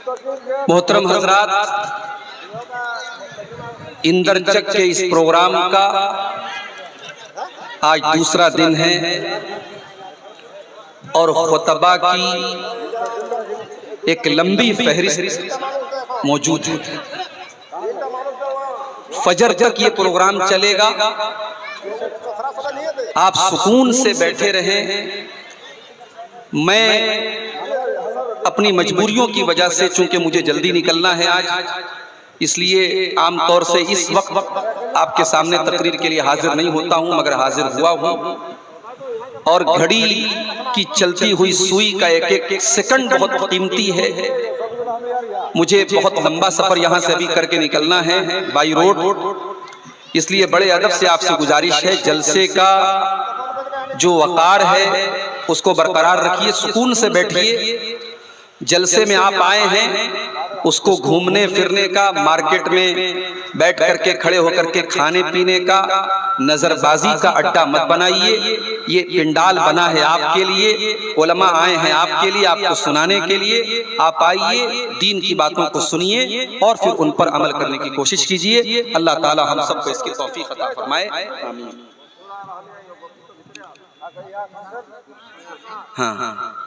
मोहतरम हजरात, इंदरजग के इस प्रोग्राम का आज दूसरा दिन है और खुतबा की एक लंबी फहरिस्त मौजूद है। फजर तक ये प्रोग्राम चलेगा। आप सुकून से बैठे रहें। मैं अपनी मजबूरियों की वजह से, चूंकि मुझे जल्दी निकलना है आज, इसलिए आमतौर से इस वक्त आपके सामने तकरीर के लिए हाजिर नहीं होता हूं, मगर हाजिर हुआ हूं। और घड़ी की चलती हुई सुई का एक एक सेकंड बहुत कीमती है। मुझे बहुत लंबा सफर यहां से अभी करके निकलना है बाई रोड, इसलिए बड़े अदब से आपसे गुजारिश है, जलसे का जो वकार है उसको बरकरार रखिए, सुकून से बैठिए। जलसे में आप आए हैं, उसको घूमने फिरने का, मार्केट में बैठ करके खड़े होकर के खाने पीने का, नजरबाजी का अड्डा मत बनाइए। ये पिंडाल बना है आपके लिए, उलमा आए हैं आपके लिए, आपको सुनाने के लिए। आप आइए, दीन की बातों को सुनिए और फिर उन पर अमल करने की कोशिश कीजिए। अल्लाह ताला हम सबको इसकी तौफीक अता फरमाए। आमीन। हाँ,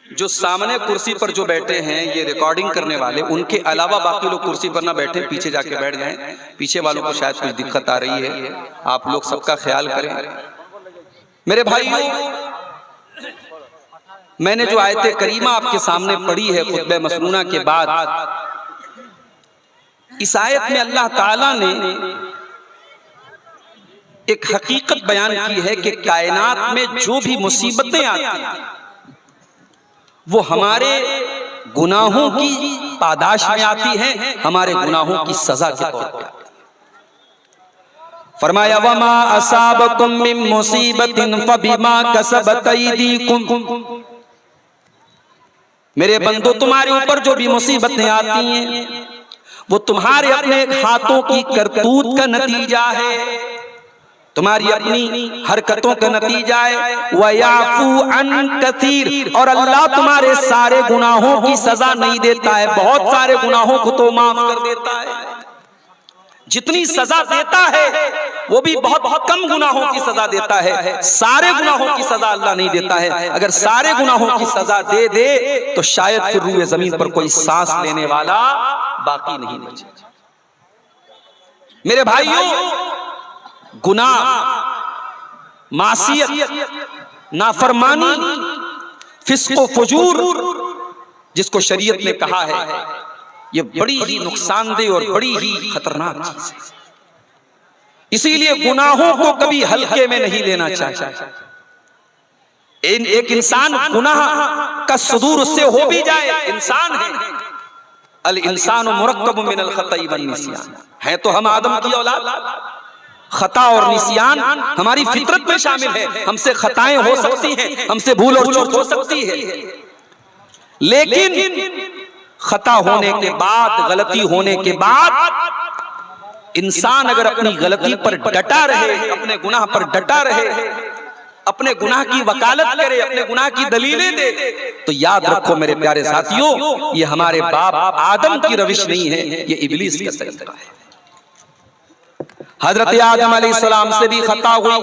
जो सामने कुर्सी पर जो बैठे हैं ये रिकॉर्डिंग करने वाले, उनके अलावा बाकी लोग कुर्सी पर ना बैठे, पीछे जाके बैठ जाएं। पीछे वालों को शायद कुछ दिक्कत आ रही है, आप लोग सबका ख्याल करें। मेरे भाइयों, मैंने जो आयत करीमा आपके सामने पढ़ी है खुतबे मसनूना के बाद, इस आयत में अल्लाह ताला ने एक हकीकत बयान की है कि कायनात में जो भी मुसीबतें आती हैं वो हमारे गुनाहों की पादाश में आती हैं, हमारे गुनाहों की सजा के तौर पर। फरमाया वमा असाबकुम मिन मुसीबतिन फबिमा कसबत अयदीकुम। मेरे बंदो, तुम्हारे ऊपर जो भी मुसीबतें आती हैं वो तुम्हारे अपने हाथों की करतूत का नतीजा है, तुम्हारी अपनी हरकतों का नतीजा है। वयाफू अन कसीर, और अल्लाह तुम्हारे सारे गुनाहों की सजा नहीं देता है, बहुत सारे गुनाहों को तो माफ कर देता है। जितनी सजा देता है वो भी बहुत बहुत कम गुनाहों की सजा देता है, सारे गुनाहों की सजा अल्लाह नहीं देता है। अगर सारे गुनाहों की सजा दे दे तो शायद फिर रूए जमीन पर कोई सांस लेने वाला बाकी नहीं बचेगा। मेरे भाइयों, गुनाह, मासियत, नाफरमानी, फिस्को फुजूर जिसको शरीयत ने कहा है, ये बड़ी ही नुकसानदेह और बड़ी ही खतरनाक चीज है। इसीलिए गुनाहों को कभी हल्के में नहीं लेना चाहिए। एक इंसान गुनाह का सुदूर उससे हो भी जाए, इंसान है। अल इंसान मुरक्कब मिनल खताई वन निस्यान, है तो हम आदम की औलाद। खता और निस्यान हमारी फितरत में शामिल है। हमसे खताएं हो सकती हैं, हमसे भूल और चूक हो सकती है, लेकिन खता होने के बाद, गलती होने के बाद इंसान अगर अपनी गलती पर डटा रहे, अपने गुनाह पर डटा रहे, अपने गुनाह की वकालत करे, अपने गुनाह की दलीलें दे, तो याद रखो मेरे प्यारे साथियों, ये हमारे बाप आदम की रविश नहीं है, ये इब्लीस का तरीका है। हजरत आदम अलैहिस्सलाम से भी खता हुई।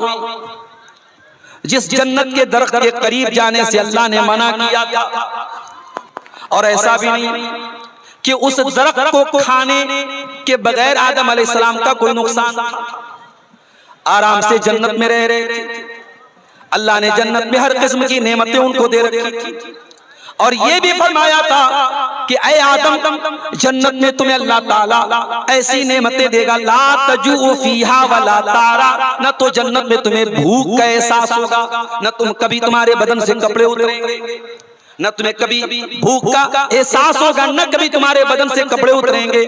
जिस जन्नत के दरख्त के करीब जाने से अल्लाह ने मना किया था, और ऐसा भी नहीं कि उस दरख्त को खाने के बगैर आदम अलैहिस्सलाम का कोई नुकसान था। आराम से जन्नत में रह रहे थे। अल्लाह ने जन्नत में हर किस्म की नेमतें उनको दे रखी थी, और ये भी फरमाया था कि ऐ आदम, जन्नत में तुम्हें अल्लाह ताला ऐसी नेमतें देगा, ला तजू फीहा वला तारा, न तो जन्नत में तुम्हें भूख का एहसास होगा, न तुम कभी तुम्हारे बदन से कपड़े उतरेंगे, न तुम्हें कभी भूख का एहसास होगा, न कभी तुम्हारे बदन से कपड़े उतरेंगे,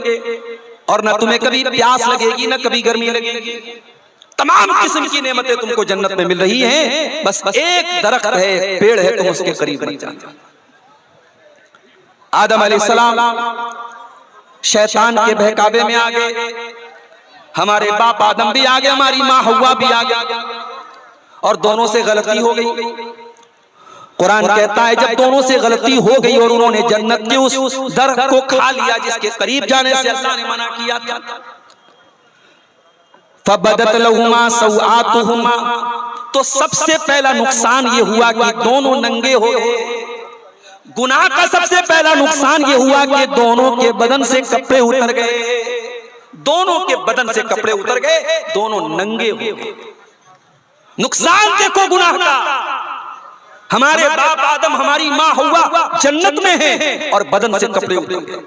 और न तुम्हें कभी प्यास लगेगी, न कभी गर्मी लगेगी। तमाम किस्म की नेमतें तुमको जन्नत में मिल रही हैं, बस एक दरख्त है, पेड़ है, तुम उसके करीब नहीं जाते। आदम अलैहिस्सलाम शैतान के बहकावे में आ गए, हमारे बाप आदम भी आ गए, हमारी माँ हव्वा भी आ गई, और दोनों से गलती हो गई। कुरान कहता है जब दोनों से गलती हो गई और उन्होंने जन्नत के उस दर को खा लिया जिसके करीब जाने से अल्लाह ने मना किया था, फबदत लहुमा सौआतुहुमा, तो सबसे पहला नुकसान ये हुआ कि दोनों नंगे हो गए। गुनाह का सबसे पहला नुकसान ये हुआ कि दोनों के बदन से कपड़े उतर गए, दोनों के बदन से कपड़े उतर गए, दोनों नंगे हो गए। नुकसान देखो गुनाह का। हमारे बाप आदम, हमारी माँ हव्वा जन्नत में है और बदन से कपड़े उतर गए।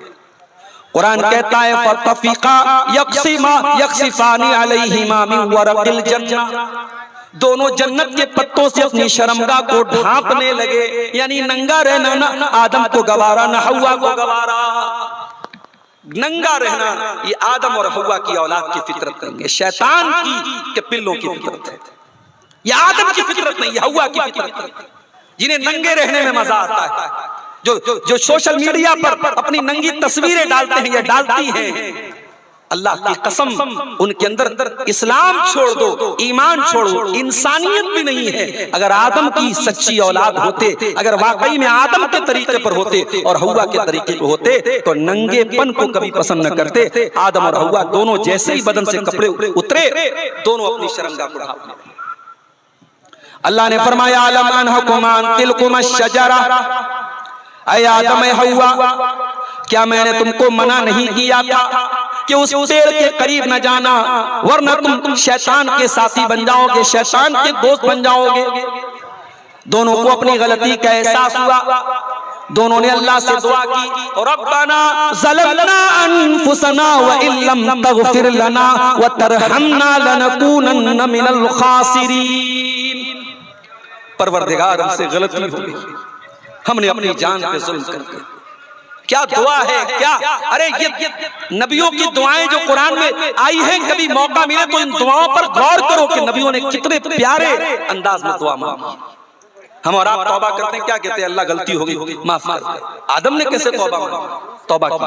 कुरान कहता है फतफिका यक्सिफानी अलैहिमा मिन वरक़िल जन्नह, दोनों जन्नत के पत्तों से अपनी शर्मगाह को ढांपने लगे। यानी नंगा रहना ना आदम को गवारा, ना हव्वा को गवारा। नंगा रहना ये आदम और हव्वा की औलाद की फितरत नहीं है, शैतान की पिल्लों की फितरत है। ये आदम की फितरत नहीं, ये हव्वा की फितरत है, जिन्हें नंगे रहने में मजा आता है। जो सोशल मीडिया पर अपनी नंगी तस्वीरें डालते हैं या डालती हैं, अल्लाह की कसम उनके अंदर इस्लाम छोड़ दो, ईमान छोड़ो, इंसानियत भी नहीं है। अगर आदम की सच्ची औलाद होते, अगर वाकई में आदम के तरीके पर होते और हव्वा के तरीके पर होते तो नंगेपन को कभी पसंद न करते। आदम और हव्वा दोनों जैसे ही बदन से कपड़े उतरे, दोनों अपनी शर्मगाह को ढांपने लगे। अल्लाह ने फरमाया अलम अनहुकुमा अन तिलकुमा शजरा, ऐ आदम ऐ हव्वा, क्या मैंने तुमको मना नहीं किया था कि उस पेड़ के करीब न जाना, वरना तुम शैतान के साथी बन जाओगे, शैतान के दोस्त बन जाओगे। दोनों को अपनी गलती का एहसास हुआ, दोनों ने अल्लाह से दुआ की, रब्बना ज़लमना अनफुसना व इल्लम तग़फिर लना व तरहमना लनकूनन्न मिनल खासिरीन। परवरदिगार हमसे गलती हो गई, हमने अपनी जान पे जुल्म कर दिया। क्या दुआ है, क्या अरे ये नबियों की दुआएं जो कुरान में आई हैं, कभी मौका मिले तो इन दुआओं पर गौर करो कि नबियों ने कितने प्यारे अंदाज में दुआ मांगी। हम और आप तौबा करते हैं, क्या कहते हैं, अल्लाह गलती हो गई माफ कर दे। आदम ने कैसे तौबा की,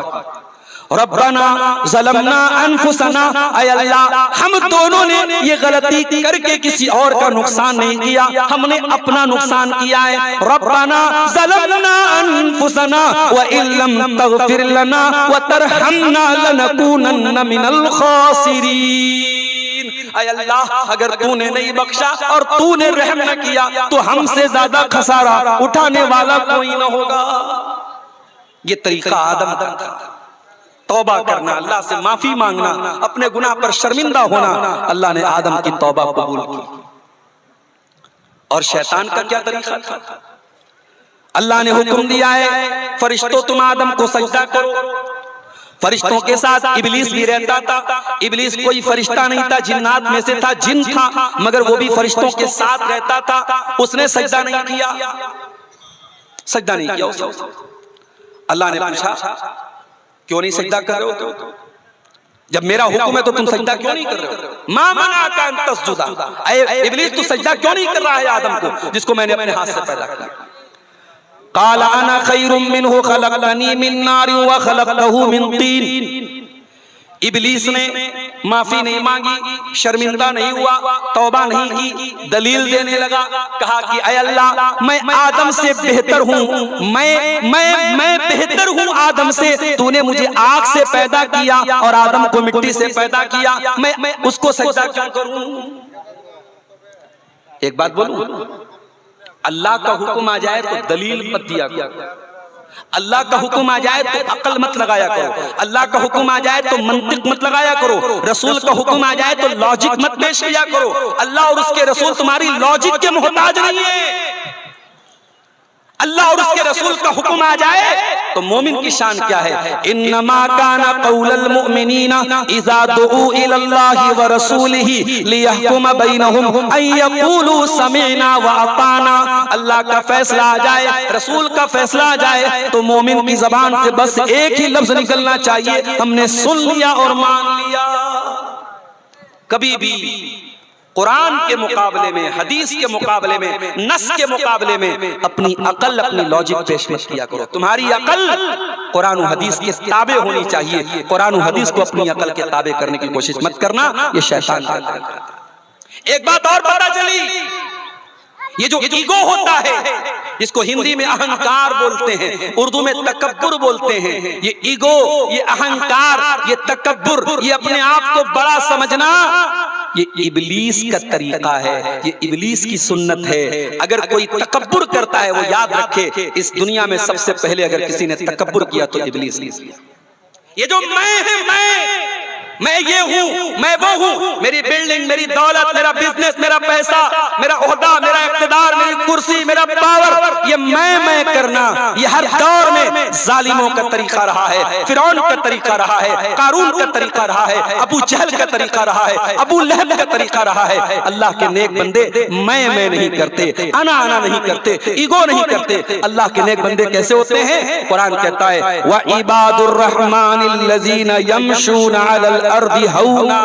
रब्बना ज़लमना अनफुसना, ऐ अल्लाह हम दोनों ने ये गलती करके किसी और का नुकसान नहीं किया, हमने अपना नुकसान किया है। रब्बना ज़लमना अनफुसना व इल्लम तग़फिर लना व तरहमना लनकूनन्न मिनल खासिरीन। ऐ अल्लाह अगर तूने नहीं बख्शा और तूने रहम न किया तो हमसे ज्यादा खसारा उठाने वाला कोई न होगा। ये तरीका आदम का था, तौबा करना, अल्लाह से माफी मांगना, अपने गुनाह पर शर्मिंदा होना। अल्लाह ने आदम की तौबा कबूल की। और शैतान का क्या तरीका था, अल्लाह ने हुक्म दिया है फरिश्तों तुम आदम को सजदा करो। फरिश्तों के साथ इब्लीस भी रहता था। इब्लीस कोई फरिश्ता नहीं था, जिन्नात में से था, जिन था, मगर वो भी फरिश्तों के साथ रहता था। उसने सजदा नहीं किया, सजदा नहीं किया उसने। अल्लाह ने पूछा क्यों नहीं सजदा कर रहे हो, तो जब मेरा हुक्म है तो तुम सजदा क्यों नहीं कर रहे हो। मा मनाका अन तस्जुदा, इब्लीस तू सजदा क्यों नहीं कर रहा है आदम को जिसको मैंने अपने हाथ से पैदा किया। काला अना खैरुम मिन्हु खलक़तनी मिन नारिन व खलक़तहु मिन तीन। इब्लीस ने माफी नहीं मांगी, शर्मिंदा नहीं हुआ, तौबा नहीं की, दलील देने लगा। कहा कि ऐ अल्लाह मैं आदम से बेहतर हूँ, मैं बेहतर हूँ आदम से। तूने मुझे आग से पैदा किया और आदम को मिट्टी से पैदा किया, मैं उसको सजदा क्यों करूँ। एक बात बोलूं, अल्लाह का हुक्म आ जाए तो दलील मत दिया करो, अल्लाह का हुक्म आ जाए तो अकल मत लगाया करो, अल्लाह का हुक्म आ जाए तो मंतिक मत लगाया करो, रसूल का हुक्म आ जाए तो लॉजिक मत पेश किया करो। अल्लाह और उसके रसूल तुम्हारी लॉजिक के मोहताज नहीं है। अल्लाह और उसके रसूल का हुक्म आ जाए तो मोमिन की शान क्या है। इन्नमा काना कौलल मुमिनीना इज़ा दुऊ इलल्लाहि व रसूलिही लियहकुम बैनहुम अन यक़ूलू समिअना व अताना। अल्लाह का फैसला आ जाए, रसूल का फैसला आ जाए तो मोमिन की जबान से बस एक ही लफ्ज निकलना चाहिए, हमने सुन लिया और मान लिया। कभी भी कुरान के मुकाबले में, हदीस के मुकाबले में, नस के मुकाबले में अपनी अकल, अपनी लॉजिक पेश मत किया करो। तुम्हारी अकल कुरान और हदीस के ताबे होनी चाहिए। कुरान और हदीस को अपनी अकल के ताबे करने की कोशिश मत करना, ये शैतान का। एक बात और पता चली, ये जो ईगो होता है, इसको हिंदी में अहंकार बोलते हैं, उर्दू में तकब्बुर बोलते हैं। ये ईगो, ये अहंकार, ये तकब्बुर, ये अपने आप को बड़ा समझना, ये इब्लीस का तरीका है, ये इब्लीस की सुन्नत है। अगर कोई तकब्बुर करता है, वो याद रखे, इस दुनिया में सबसे पहले अगर किसी ने तकब्बुर किया तो इब्लीस ने किया। ये जो मैं है, मैं ये हूं, मैं वो हूं, मेरी बिल्डिंग, मेरी दौलत, मेरा बिजनेस, मेरा पैसा, मेरा ओहदा, मेरा इक्तिदार, मेरी कुर्सी, मेरा पावर, ये मैं करना, ये हर दौर में जालिमों का तरीका रहा है, फिरौन का तरीका रहा है, कारून का तरीका रहा है, अबू जहल का तरीका रहा है, अबू लहब का तरीका रहा है। अल्लाह के नेक बंदे मैं नहीं करते, आना नहीं करते, ईगो नहीं करते। अल्लाह के नेक बंदे कैसे होते हैं? कुरान कहता है व इबादुर रहमानिल्लज़ीना यमशूना अलल अर्दी हौना,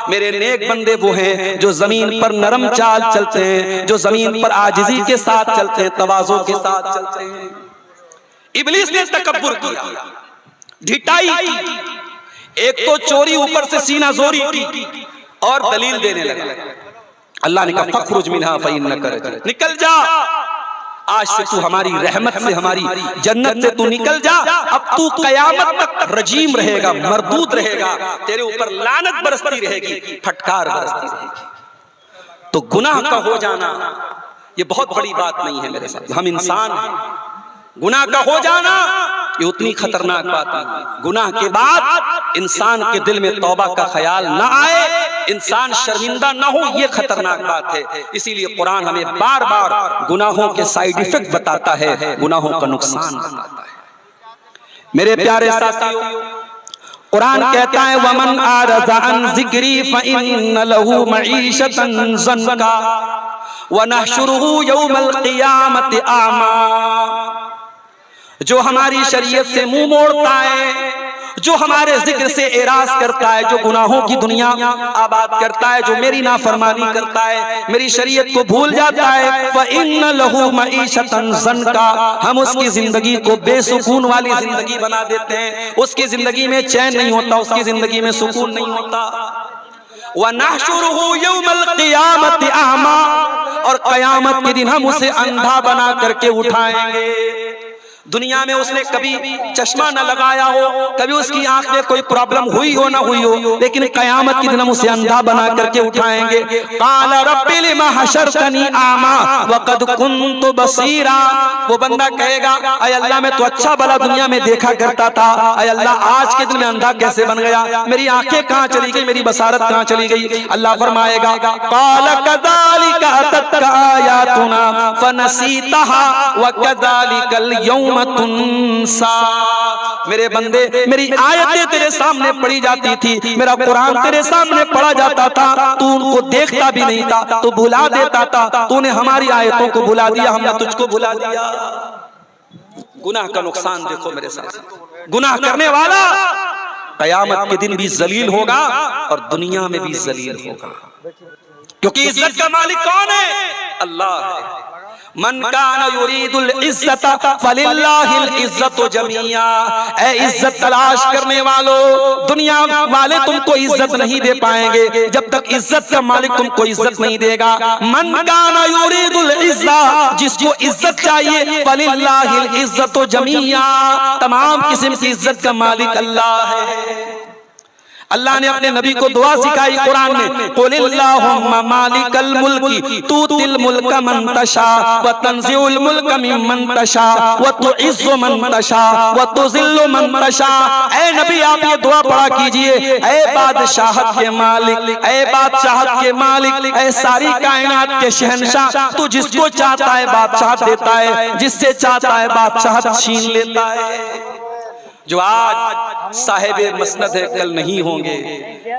मेरे नेक बंदे वो हैं जो जमीन पर नरम चाल चलते हैं, जो जमीन पर आजिजी के साथ चलते हैं, तवाज़ो के साथ चलते हैं। इब्लीस ने तकब्बुर किया, ढिठाई की, एक तो चोरी ऊपर से सीना जोरी की और दलील देने लगा। अल्लाह ने कहा फखरुज मिनहा फइन्नका रजीम, निकल जा, आज से तू हमारी रहमत से, हमारी जन्नत से तू निकल जा, अब तू कयामत तक रजीम रहेगा, मरदूद रहेगा, तेरे ऊपर लानत बरसती रहेगी, फटकार बरसती रहेगी। तो गुनाह का हो जाना ये बहुत बड़ी बात नहीं है मेरे साथ, हम इंसान हैं। गुनाह का हो जाना ये उतनी खतरनाक बात नहीं। गुनाह के बाद इंसान के दिल में तौबा का ख्याल ना आए, इंसान शर्मिंदा ना हो, ये खतरनाक बात है। इसीलिए कुरान हमें बार बार गुनाहों के साइड इफेक्ट बताता है, गुनाहों का नुकसान बताता है। मेरे प्यारे साथियों, कुरान कहता है वमन आरज़ा अन ज़िक्री फ़इन्न लहू मईशतन ज़न्का व नहशुरुहु यौमल क़ियामति आमा, जो हमारी शरीयत से मुंह मोड़ता है, जो हमारे जिक्र से एराज करता है, जो गुनाहों की दुनिया आबाद करता है, जो मेरी नाफरमानी करता है, मेरी शरीयत को भूल जाता है, फ़इन्न लहू मईशतन ज़न्का, हम उसकी जिंदगी को बेसुकून वाली जिंदगी बना देते हैं। उसकी जिंदगी में चैन नहीं होता, उसकी जिंदगी में सुकून नहीं होता। व नहशुरुहु यौमल क़ियामति आमा, और क़यामत के दिन हम उसे अंधा बना करके उठाएंगे। दुनिया में उसने कभी चश्मा न लगाया हो, कभी उसकी आंख में कोई प्रॉब्लम हुई हो ना हुई हो, लेकिन कयामत के दिन हम उसे अंधा बना करके उठाएंगे। क़ाल रब्बि लिमा हशरतनी आमा वक़द कुन्तु बसीरा, वो बंदा कहेगा अय अल्लाह मैं तो अच्छा भला दुनिया में देखा करता था, अय अल्लाह आज के दिन में अंधा कैसे बन गया, मेरी आंखें कहाँ चली गई, मेरी बसारत कहाँ चली गई। अल्लाह फरमाएगा क़ाल कज़ालिका अततका आयातुना फनसीतहा व कज़ालिकल यौम तुनसा, मेरे बंदे मेरी आयतें तेरे सामने पढ़ी जाती थी, मेरा कुरान तेरे सामने पढ़ा जाता था, तू उनको देखता भी नहीं था, तू भुला देता था, तूने हमारी आयतों को भुला दिया, हमने तुझको भुला दिया। गुनाह का नुकसान देखो मेरे साथ, गुनाह करने वाला कयामत के दिन भी जलील होगा और दुनिया में भी जलील होगा, क्योंकि इज्जत का मालिक कौन है? अल्लाह है। मन कान युरीदुल इज्जत फलिल्लाहिल इज्जतु जमीआ, ऐ इज्जत तलाश करने वालों, दुनिया वाले तुमको इज्जत नहीं दे पाएंगे जब तक इज्जत का मालिक तुमको इज्जत नहीं देगा। मन कान युरीदुल इज्जत, जिसको इज्जत चाहिए, फलिल्लाहिल इज्जतु जमीआ, तमाम किस्म की इज्जत का मालिक अल्लाह है। अल्लाह ने अपने नबी को दुआ सिखाई कुरान में, कुलिल्लाहुम्मा मालिकल मुल्की तूतिल मुल्का मन तशा व तंज़िउल मुल्का मिम्मन तशा व तुइज़्ज़ु मन तशा व तुज़िल्लु मन तशा। ऐ नबी आप ये दुआ पढ़ा कीजिए, ऐ बादशाहत के मालिक, ऐ बादशाहत के मालिक, ऐ सारी कायनात के शहंशाह, तू जिसको चाहता है बादशाहत देता है, जिससे चाहता है बादशाहत छीन लेता है। जो आज साहिब मसनद है कल नहीं होंगे,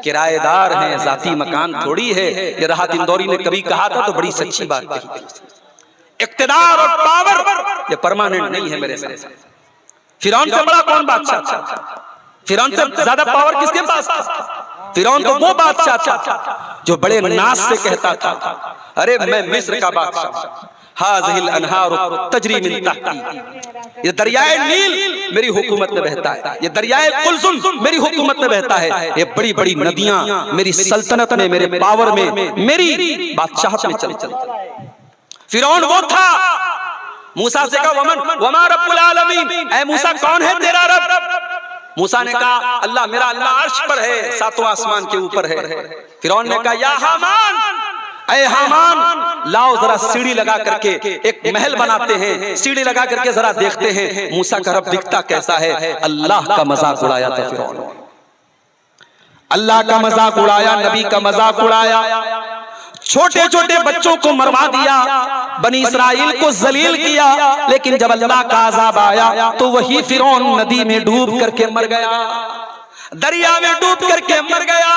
किराएदार हैं, जाती मकान थोड़ी है। ये राहत इंदौरी ने कभी कहा था तो बड़ी सच्ची बात कही थी। इक्तिदार और पावर ये परमानेंट नहीं है मेरे साथ। फिरौन से बड़ा कौन बादशाह था? फिरौन से ज्यादा पावर किसके पास था? फिरौन तो वो बादशाह था जो बड़े नाज से कहता था अरे मैं मिस्र का बादशाह, हाज़िहिल अनहार तजरी मिन तहती, ये दरियाए नील मेरी हुकूमत में बहता है, ये दरियाए कुलसुम मेरी हुकूमत में बहता है, ये बड़ी बड़ी नदियां मेरी सल्तनत में, मेरे पावर में, मेरी बादशाहत में चलती है। फिरौन वो था, मूसा से कहा वमा रब्बुल आलमीन, ऐ मूसा कौन है तेरा रब? मूसा ने कहा अल्लाह, मेरा अल्लाह अर्श पर है, सातों आसमान के ऊपर है। फिरौन ने कहा या हामान, ऐ हामान लाओ जरा सीढ़ी लगा करके एक महल बनाते हैं, सीढ़ी लगा करके जरा देखते हैं मूसा का रब दिखता कैसा है। अल्लाह का मजाक उड़ाया था फिरौन, अल्लाह का मजाक उड़ाया, नबी का मजाक उड़ाया, छोटे छोटे बच्चों को मरवा दिया, बनी इस्राइल को जलील किया। लेकिन जब अल्लाह का अज़ाब आया तो वही फिरौन नदी में डूब करके मर गया, दरिया में डूब करके मर गया।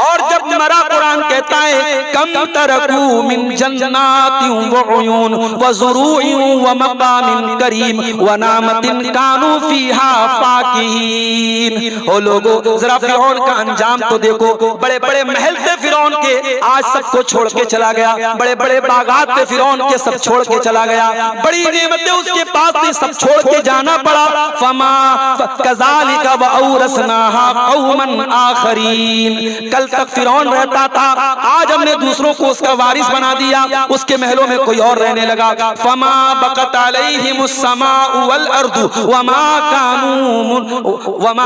और जब मरा कुरान कहता है कम तरकू मिन जन्नातिन व उयून व ज़ुरूइन व मकामिन करीम व नामतिन कानू फीहा फाकिहीन। ओ लोगो जरा फिरौन का अंजाम तो देखो, बड़े बड़े महल थे फिरौन के, आज सबको छोड़ के चला गया। बड़े बड़े बागात थे फिरौन के, सब छोड़ के चला गया। बड़ी नेमतें उसके पास थी, सब छोड़ के जाना पड़ा। फमा कज़ालिका व औरसनाहा कौमन आखरीन। कल तक फिरौन रहता था, आज हमने दूसरों को उसका वारिस बना दिया, उसके महलों में कोई और रहने लगा। फमा बकत अलैहिमुस समाउ वल अर्दु वमा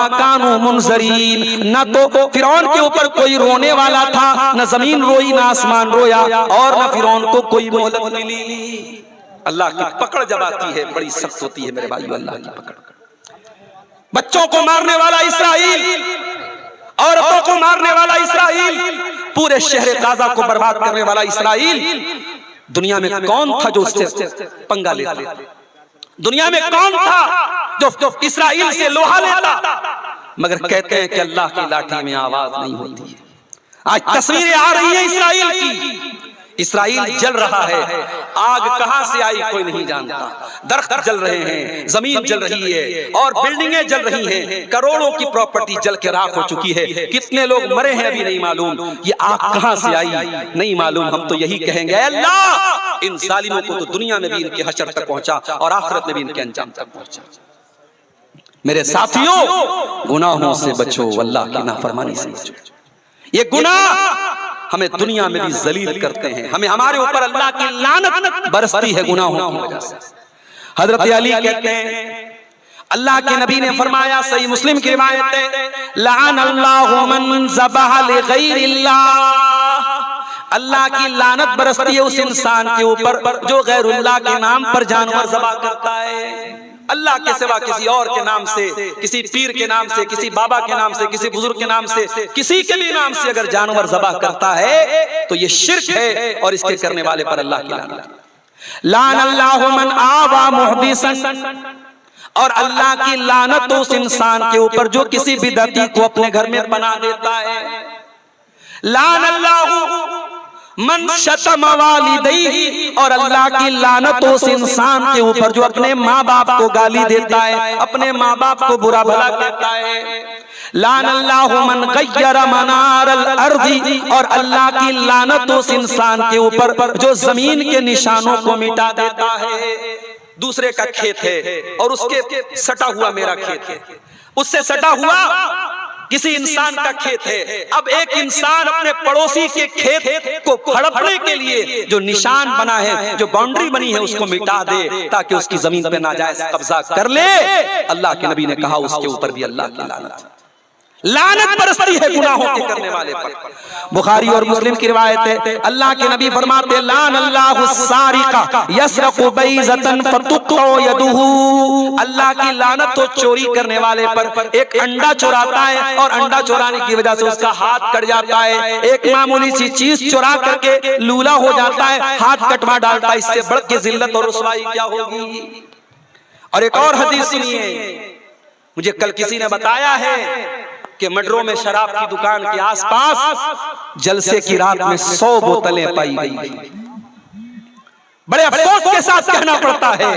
कानू मुनज़रीन। न तो फिरौन के ऊपर कोई रोने वाला था, न जमीन रोई, न आसमान रोया, और न फिरौन को कोई मोहलत मिली। अल्लाह की पकड़ जब आती है बड़ी सख्त होती है मेरे भाइयों, अल्लाह की पकड़। बच्चों को मारने वाला इसराइल, औरतों को मारने वाला इसराइल, पूरे शहर गाजा को बर्बाद करने वाला इसराइल। दुनिया में कौन था जो उससे पंगा लेता? दुनिया में कौन था जो इसराइल से लोहा लेता? मगर कहते हैं कि अल्लाह की लाठी में आवाज नहीं होती है। आज तस्वीरें आ रही है इसराइल की, इसराइल जल रहा है, आग कहां से आई कोई नहीं जानता। दरख्त जल रहे हैं, जमीन जल रही है, और बिल्डिंगें जल रही हैं, करोड़ों की प्रॉपर्टी जल के राख हो चुकी है। कितने लोग मरे हैं अभी नहीं मालूम, ये आग कहां से आई नहीं मालूम। हम तो यही कहेंगे अल्लाह इन जालिमों को तो दुनिया में भी इनके हशर तक पहुंचा और आखिरत में भी इनके अंजाम तक पहुंचा। मेरे साथियों, गुनाहों से बचो, अल्लाह की नाफरमानी से बचो। ये गुनाह हमें दुनिया में भी जलील करते हैं, हमें हमारे ऊपर अल्लाह की लानत बरसती है गुनाहों की वजह से। हजरत अली कहते हैं अल्लाह के नबी ने फरमाया, सही मुस्लिम की रिवायत है, लानल्लाहु मन ज़बह लिग़ैरिल्लाह। अल्लाह की लानत बरसती है उस इंसान के ऊपर जो गैरुल्लाह के नाम पर जानवर ज़बह करता है। अल्लाह के सिवा किसी और के नाम से, किसी पीर के नाम से, किसी बाबा के नाम से, किसी बुजुर्ग के नाम से, किसी के भी नाम से अगर जानवर ज़बह करता है तो ये शिर्क है, और इसके करने वाले पर अल्लाह की लानत। लानल्लाहु मन आवा मुहदिसन, और अल्लाह की लानत उस इंसान के ऊपर जो किसी बिदअती को अपने घर में बना देता है। लानल्लाहु मन शतम वालिदैहि, और अल्लाह की लानत उस इंसान के ऊपर जो अपने माँ बाप को गाली देता है, अपने माँ बाप को बुरा भला कहता है। लानल्लाहु मन गय्यर मनारल अर्दी, और अल्लाह की लानत उस इंसान के ऊपर जो जमीन के निशानों को मिटा देता है। दूसरे का खेत है और उसके सटा हुआ मेरा खेत है, उससे सटा हुआ किसी इंसान का खेत है। अब एक इंसान अपने पड़ोसी के खेत को हड़पने के लिए जो निशान बना है, जो बाउंड्री बनी है, उसको मिटा दे ताकि उसकी जमीन पे नाजायज कब्जा कर ले। अल्लाह के नबी ने कहा उसके ऊपर भी अल्लाह की लानत बरसती है गुनाहों के करने वाले पर। बुखारी और मुस्लिम की रिवायत है, अल्लाह के नबी फरमाते लानल्लाहु सारिका यसरकु बैज़तन फतुक़्तअ यदुहु। अल्लाह की लानत तो चोरी करने वाले पर, एक अंडा चुराता है और अंडा चुराने की वजह से उसका हाथ कट जाता है। एक मामूली सी चीज चुरा करके लूला हो जाता है, हाथ कटवा डालता है, इससे बढ़ के जिल्लत और रुसवाई क्या होगी। और एक और हदीस सुनिए, मुझे कल किसी ने बताया है कि मडरों में शराब की दुकान के आसपास जलसे की रात में 100 बोतलें पाई गई। बड़े अफसोस के साथ कहना पड़ता है,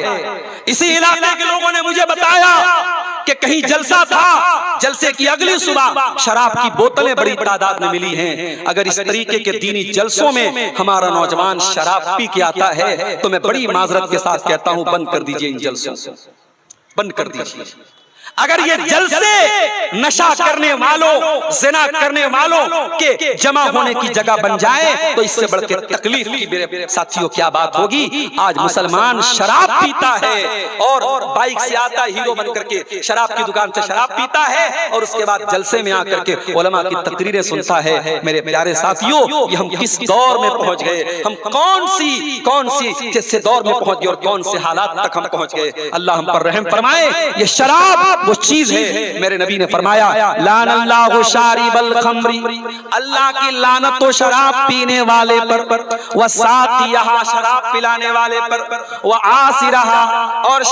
इसी इलाके के लोगों ने मुझे बताया कि कहीं जलसा था, जलसे की अगली सुबह शराब की बोतलें बड़ी तादाद में मिली हैं। अगर इस तरीके के दीनी जलसों में हमारा नौजवान शराब पी के आता है तो मैं बड़ी माजरत के साथ कहता हूं, बंद कर दीजिए इन जलसों, बंद कर दीजिए। अगर ये जलसे नशा करने वालों, ज़िना करने वालों के जमा होने की जगह बन जाए तो इससे बढ़ के तकलीफ की मेरे साथियों क्या बात होगी। आज मुसलमान शराब पीता है और बाइक से आता है हीरो बन करके, शराब की दुकान से शराब पीता है और उसके बाद जलसे में आकर के उलमा की तकरीरें सुनता है। मेरे प्यारे साथियों, ये हम किस दौर में पहुंच गए, हम कौन सी जिससे दौर में पहुंच गए और कौन से हालात तक हम पहुंच गए। अल्लाह हम पर रहम फरमाए। ये शराब वो चीज है, मेरे नबी ने फरमाया लानल्लाहु शारिबल खम्री, अल्लाह की लानत तो शराब पीने वाले पर, व साकियहा शराब पिलाने वाले पर, व आसिरहा और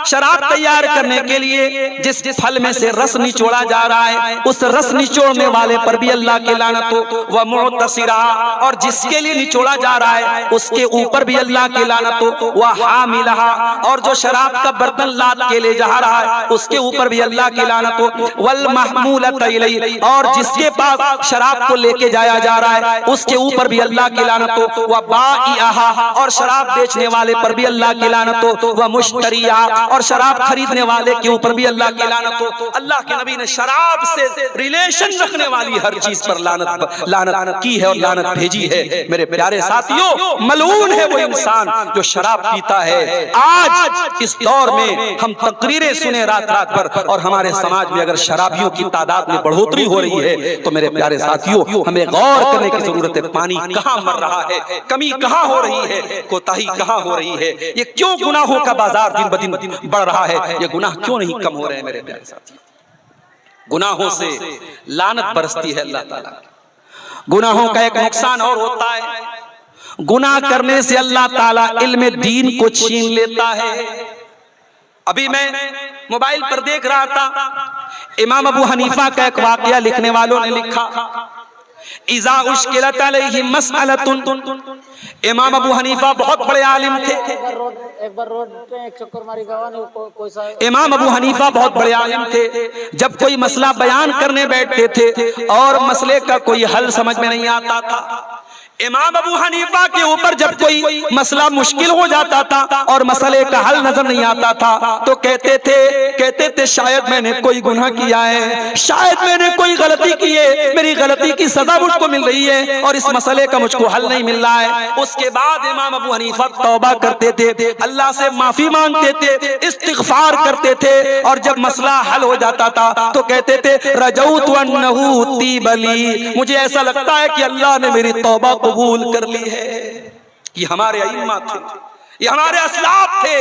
शराब तैयार करने के लिए जिस फल में से रस निचोड़ा जा रहा है उस रस निचोड़ने वाले पर भी अल्लाह की लानत हो, व मुअतसिरा और जिसके लिए निचोड़ा जा रहा है उसके ऊपर भी अल्लाह की लानत हो, व हामिलहा और जो शराब का बर्तन लाद के ले जा रहा है उसके ऊपर भी अल्लाह की लानत हो, वल महमूलत इलैहि और जिसके पास शराब को लेके जाया जा रहा है उसके ऊपर भी अल्लाह की लानत हो, व बाइहा और शराब बेचने वाले पर भी अल्लाह की लानत हो, व मुश्तरिया और शराब खरीदने वाले के ऊपर भी अल्लाह की लानत हो। अल्लाह के नबी ने शराब से रिलेशन रखने वाली हर चीज पर लानत की है और लानत भेजी है। मेरे प्यारे साथियों, मलऊन है वो इंसान जो शराब पीता है। आज इस दौर में हम तकरीरें सुने रात रात भर और हमारे समाज में अगर शराबियों की तादाद में बढ़ोतरी हो रही है तो मेरे प्यारे साथियों हमें गौर करने की जरूरत है। पानी कहाँ मर रहा है, कमी कहाँ हो रही है, कोताही कहाँ हो रही है, ये क्यों गुनाहों का बाजार दिन ब दिन बढ़ रहा है, ये गुनाह क्यों नहीं कम हो रहे हैं। मेरे प्यारे साथियों, गुनाहों से लानत बरसती है अल्लाह ताला। गुनाहों का एक नुकसान और होता है, गुनाह करने से अल्लाह ताला इल्म दीन को छीन लेता है। अभी मैं मोबाइल पर देख रहा था, इमाम अबू हनीफा का एक वाकया लिखने वालों ने लिखा, इज़ा उश्किलत अलैहि मसअलतुन। इमाम अबू हनीफा बहुत बड़े आलिम थे। एक बार रोड पे एक चक्कर मारी इमाम अबू हनीफा बहुत बड़े आलिम थे। जब कोई मसला बयान करने बैठते थे और मसले का कोई हल समझ में नहीं आता था, इमाम अबू हनीफा के ऊपर जब कोई मसला मुश्किल हो जाता था और मसले का हल नजर नहीं आता था तो कहते थे शायद मैंने कोई गुनाह किया है, शायद मैंने कोई गलती की है, मेरी गलती की सजा मुझको मिल रही है और इस मसले का मुझको हल नहीं मिल रहा है। उसके बाद इमाम अबू हनीफा तौबा करते थे, अल्लाह से माफी मांगते थे, इस्तिगफार करते थे और जब मसला हल हो जाता था तो कहते थे रजौतु अन्नहु तीबली, मुझे ऐसा लगता है कि अल्लाह ने मेरी तौबा कबूल कर ली है। ये हमारे अइम्मा थे, ये हमारे असलाफ थे,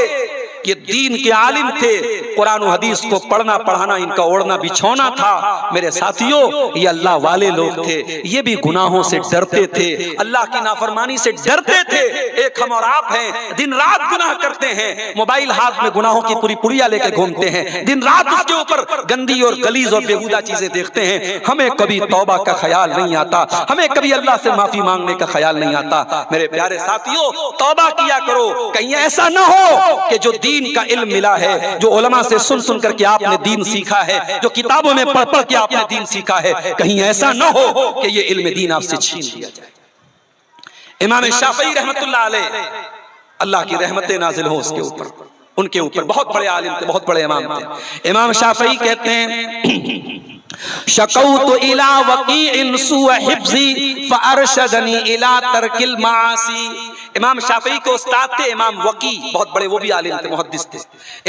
ये दीन के आलिम थे। कुरान और हदीस को पढ़ना पढ़ाना इनका ओढ़ना बिछौना था। मेरे साथियों, ये अल्लाह वाले लोग थे, ये भी गुनाहों से डरते थे, अल्लाह की नाफरमानी से डरते थे। एक हम और आप हैं, दिन रात गुनाह करते हैं, मोबाइल हाथ में गुनाहों की पूरी पुड़िया लेके घूमते हैं, दिन रात उसके ऊपर गंदी और गलीज और बेहुदा चीजें देखते हैं। हमें कभी तौबा का ख्याल नहीं आता, हमें कभी अल्लाह से माफी मांगने का ख्याल नहीं आता। मेरे प्यारे साथियों, तौबा किया करो। कहीं ऐसा ना हो कि जो दीन का इल्म मिला है, जो उलमा से सुन सुन करके आपने दीन सीखा है, जो किताबों में पढ़ पढ़ के आपने दीन सीखा है, कहीं ऐसा ना हो कि ये इल्म दीन आपसे छीन लिया जाए। इमाम शाफई रहमतुल्लाह अलैह, अल्लाह की रहमतें नाजिल हो उसके ऊपर, उनके ऊपर बहुत बड़े आलिम थे, बहुत बड़े इमाम थे। इमाम शाफई कहते हैं शकौतु इला वकीइन सुअ हिफ्ज़ी फअरशदनी इला तरकिल मासी। इमाम शाफई के उस्ताद थे इमाम वकी, बहुत बड़े वो भी आलिम थे, मुहद्दिस थे।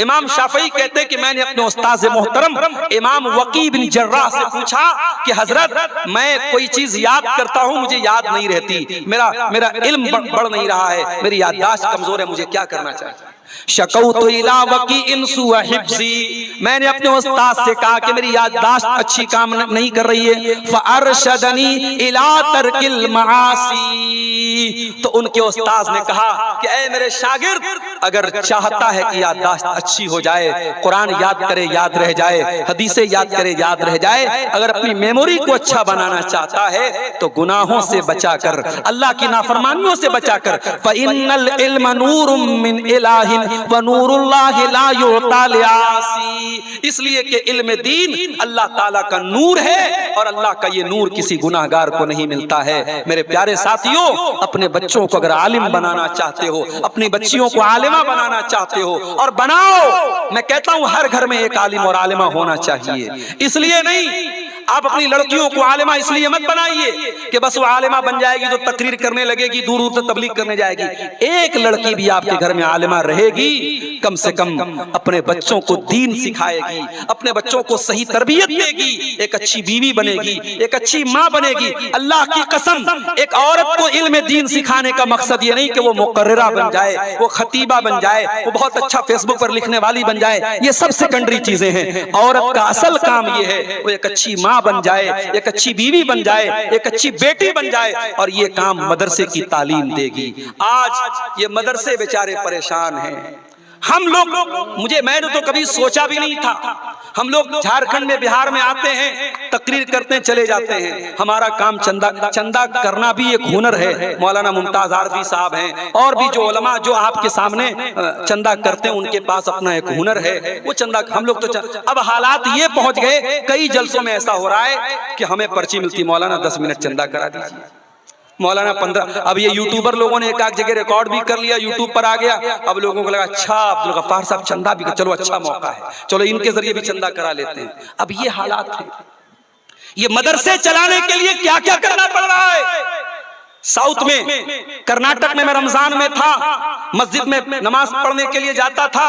इमाम शाफई कहते कि मैंने अपने उस्ताद मोहतरम इमाम वकी बिन जर्राह से पूछा कि हजरत मैं कोई चीज याद करता हूँ, मुझे याद नहीं रहती, मेरा इल्म बढ़ नहीं रहा है, मेरी याददाश्त कमजोर है, मुझे क्या करना चाहिए। शकौतु इला वकीइन सुअ हिफ्ज़ी, मैंने अपने उस्ताद से कहा कि मेरी याददाश्त अच्छी काम नहीं कर रही है। फअरशदनी इला तरकिल मासी, तो उनके उस्ताद ने कहा कि ऐ मेरे शागिर्द, अगर चाहता है कि याददाश्त अच्छी हो जाए, कुरान याद करे याद रह जाए, हदीसें याद करे याद रह जाए, अगर अपनी मेमोरी को अच्छा बनाना चाहता है तो गुनाहों से बचाकर, अल्लाह की नाफरमानियों से बचाकर, फ़इन्नल इल्म नूरुम मिन इलाहिन व नूरुल्लाहि ला युता लिआसी, इसलिए कि इल्म दीन अल्लाह ताला का नूर है और अल्लाह का ये नूर किसी गुनाहगार को नहीं मिलता है। मेरे प्यारे साथियों, अपने बच्चों को अगर आलिम बनाना चाहते हो, अपनी बच्चियों को आलिम आलिमा बनाना चाहते हो और बनाओ, मैं कहता हूं हर घर में एक आलिम और आलिमा होना चाहिए। इसलिए नहीं, आप अपनी लड़कियों को आलिमा इसलिए मत बनाइए कि बस वो आलिमा बन जाएगी तो तकरीर करने लगेगी, दूर दूर तक तबलीग करने जाएगी। एक लड़की भी आपके घर में आलिमा रहेगी, कम से कम अपने बच्चों को दीन सिखाएगी, अपने बच्चों को सही तरबियत देगी, एक अच्छी बीवी बनेगी, एक अच्छी माँ बनेगी। अल्लाह की कसम, एक औरत को इल्म दीन सिखाने का मकसद ये नहीं कि वो मुकर्रिरा बन जाए, वो खतीबा बन जाए, वो बहुत अच्छा फेसबुक पर लिखने वाली बन जाए, ये सब सेकेंडरी चीजें हैं। औरत का असल काम ये है वो एक अच्छी माँ बन जाए, एक अच्छी बीवी बन जाए, एक अच्छी बेटी बन जाए, और ये काम मदरसे की तालीम देगी। आज ये मदरसे बेचारे परेशान हैं। हम लोग, मैंने तो कभी सोचा भी नहीं था, हम लोग झारखंड में, बिहार में आते हैं, तकरीर करते हैं, चले जाते हैं। हमारा काम चंदा करना भी एक हुनर है। मौलाना मुमताज आरफी साहब हैं और भी जो उलमा जो आपके सामने चंदा करते हैं, उनके पास अपना एक हुनर है, वो चंदा। हम लोग तो अब हालात ये पहुंच गए, कई जलसों में ऐसा हो रहा है कि हमें पर्ची मिलती, मौलाना 10 मिनट चंदा करा दीजिए, मौलाना 15। अब ये यूट्यूबर लोगों ने एक जगह रिकॉर्ड भी कर लिया, यूट्यूब पर आ गया। अब लोगों को लगा अच्छा अब्दुल गफ्फार साहब चंदा भी, चलो अच्छा मौका है, चलो इनके जरिए भी चंदा करा लेते हैं। अब ये हालात है। ये मदरसे चलाने के लिए क्या क्या करना पड़ रहा है। साउथ में, कर्नाटक में मैं रमजान में था, मस्जिद में नमाज पढ़ने के लिए जाता था,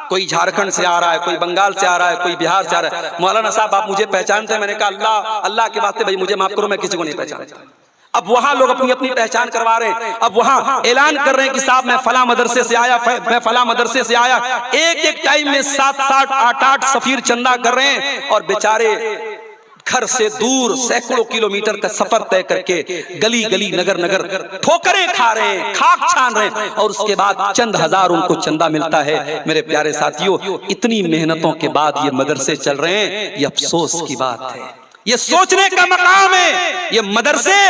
कोई झारखंड से आ रहा है, कोई बंगाल से आ रहा है, कोई बिहार से आ रहा है। मौलाना साहब आप मुझे पहचानते हैं? मैंने कहा अल्लाह अल्लाह के वास्ते भाई मुझे माफ करो, मैं किसी को नहीं पहचानता। अब वहां लोग अपनी अपनी पहचान करवा रहे हैं। अब वहां ऐलान कर रहे हैं कि साहब मैं फला मदरसे से आया, मैं फला मदरसे से आया। एक टाइम में 7-7, 8-8 सफीर चंदा कर रहे हैं, और बेचारे घर से दूर सैकड़ों किलोमीटर का सफर तय करके गली गली, नगर नगर ठोकरें खा रहे हैं, खाक छान रहे हैं, और उसके बाद चंद हजार उनको चंदा मिलता है। मेरे प्यारे साथियों, इतनी मेहनतों के बाद ये मदरसे चल रहे हैं, ये अफसोस की बात है, ये सोचने का मकाम है। ये मदरसे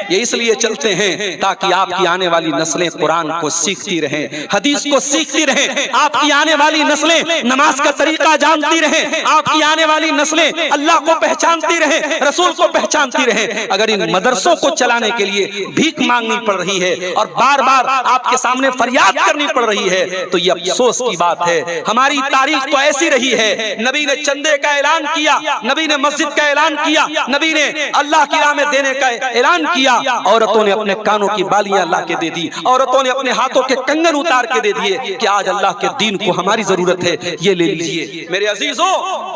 ये इसलिए चलते हैं ताकि आपकी आने वाली नस्लें कुरान को सीखती रहें, हदीस को सीखती रहें, आपकी आने वाली नस्लें नमाज का तरीका जानती रहें, आपकी आने वाली नस्लें अल्लाह को पहचानती रहें, रसूल को पहचानती रहें। अगर इन मदरसों को चलाने के लिए भीख मांगनी पड़ रही है और बार बार आपके सामने फरियाद करनी पड़ रही है, तो ये अफसोस की बात है। हमारी तारीख तो ऐसी रही है, नबी ने चंदे का ऐलान किया, नबी ने मस्जिद का ऐलान किया, नबी ने अल्लाह की राह में देने का ऐलान किया, औरतों ने अपने कानों की बालियां ला के दे दी, औरतों ने अपने हाथों के कंगन उतार के दे दिए कि आज अल्लाह के दीन को हमारी जरूरत है, ये ले लीजिए। मेरे अजीजों,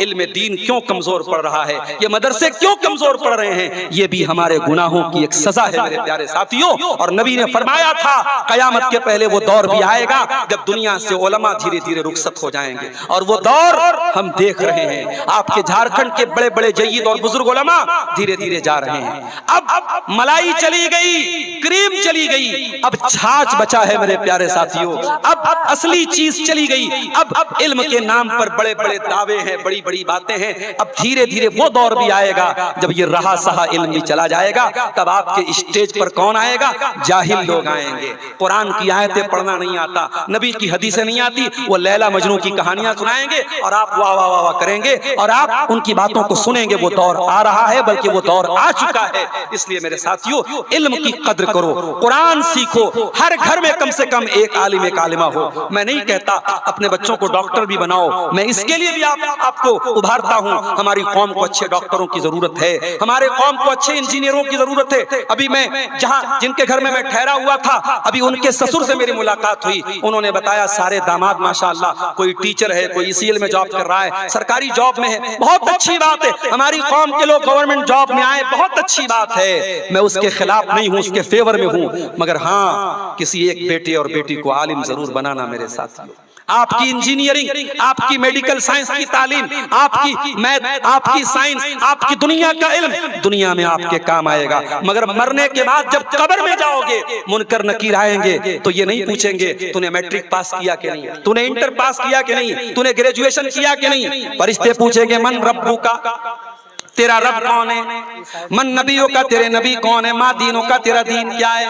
इल्म दीन क्यों कमजोर पड़ रहा है, ये मदरसे क्यों कमजोर पड़ रहे हैं, ये भी हमारे गुनाहों की एक सजा है मेरे प्यारे साथियों। और नबी ने फरमाया था कयामत के पहले वो दौर भी आएगा जब दुनिया से उलमा धीरे धीरे रुखसत हो जाएंगे, और वो दौर हम देख रहे हैं। आपके झारखंड के बड़े बड़े जय्यद और बुजुर्ग उलमा धीरे धीरे जा रहे हैं। अब मलाई चली गई, क्रीम चली गई, अब छाछ बचा है मेरे प्यारे साथियों। अब असली चीज चली गई। अब इल्म के नाम पर बड़े बड़े दावे हैं, बड़ी बड़ी बातें हैं। अब धीरे धीरे वो दौर भी आएगा जब ये रहा सहा इल्म भी चला जाएगा। तब आपके स्टेज पर कौन आएगा? जाहिल लोग आएंगे। कुरान की आयतें पढ़ना नहीं आता, नबी की हदीसें नहीं आती, वो लैला मजनू की कहानियां सुनाएंगे और आप वाह वाह वाह वाह करेंगे और आप उनकी बातों को सुनेंगे। वो दौर आ रहा है, बल्कि वो दौर आ चुका है। इसलिए मेरे साथियों, इल्म की कद्र करो, कुरान सीखो, हर घर में कम से कम एक आलिम एक आलिमा हो। मैं नहीं कहता अपने बच्चों को डॉक्टर भी बनाओ, मैं इसके लिए भी आपको उभारता हूं। हमारी कौम को अच्छे डॉक्टरों की जरूरत है, हमारे कौम को अच्छे इंजीनियरों की जरूरत है। अभी मैं जिनके घर में मैं ठहरा हुआ था, अभी उनके ससुर से मेरी मुलाकात हुई। उन्होंने बताया सारे दामाद माशाअल्लाह, कोई टीचर है, कोई ईसीएल में जॉब कर रहा है, सरकारी जॉब में है, बहुत अच्छी बात है। हमारी कौम के लोग गवर्नमेंट जॉब में आए, बहुत अच्छी बात है। मैं उसके खिलाफ नहीं हूं, उसके फेवर में हूं, मगर हाँ, किसी एक बेटे और बेटी को आलिम जरूर बनाना मेरे साथियों। आपकी इंजीनियरिंग, आपकी मेडिकल साइंस की तालीम, आपकी मैथ, आपकी साइंस, आपकी दुनिया का इल्म दुनिया में आपके काम आएगा। मगर मरने के बाद जब कब्र में जाओगे, मुनकर नकीर आएंगे तो ये नहीं पूछेंगे तूने मैट्रिक पास किया कि नहीं, तूने इंटर पास किया कि नहीं, तूने ग्रेजुएशन किया कि नहीं। फरिश्ते पूछेंगे मन रब्बुका, तेरा रब कौन है? मन नबियों का तेरे नबी कौन है? माँ दीनों का तेरा दीन क्या है?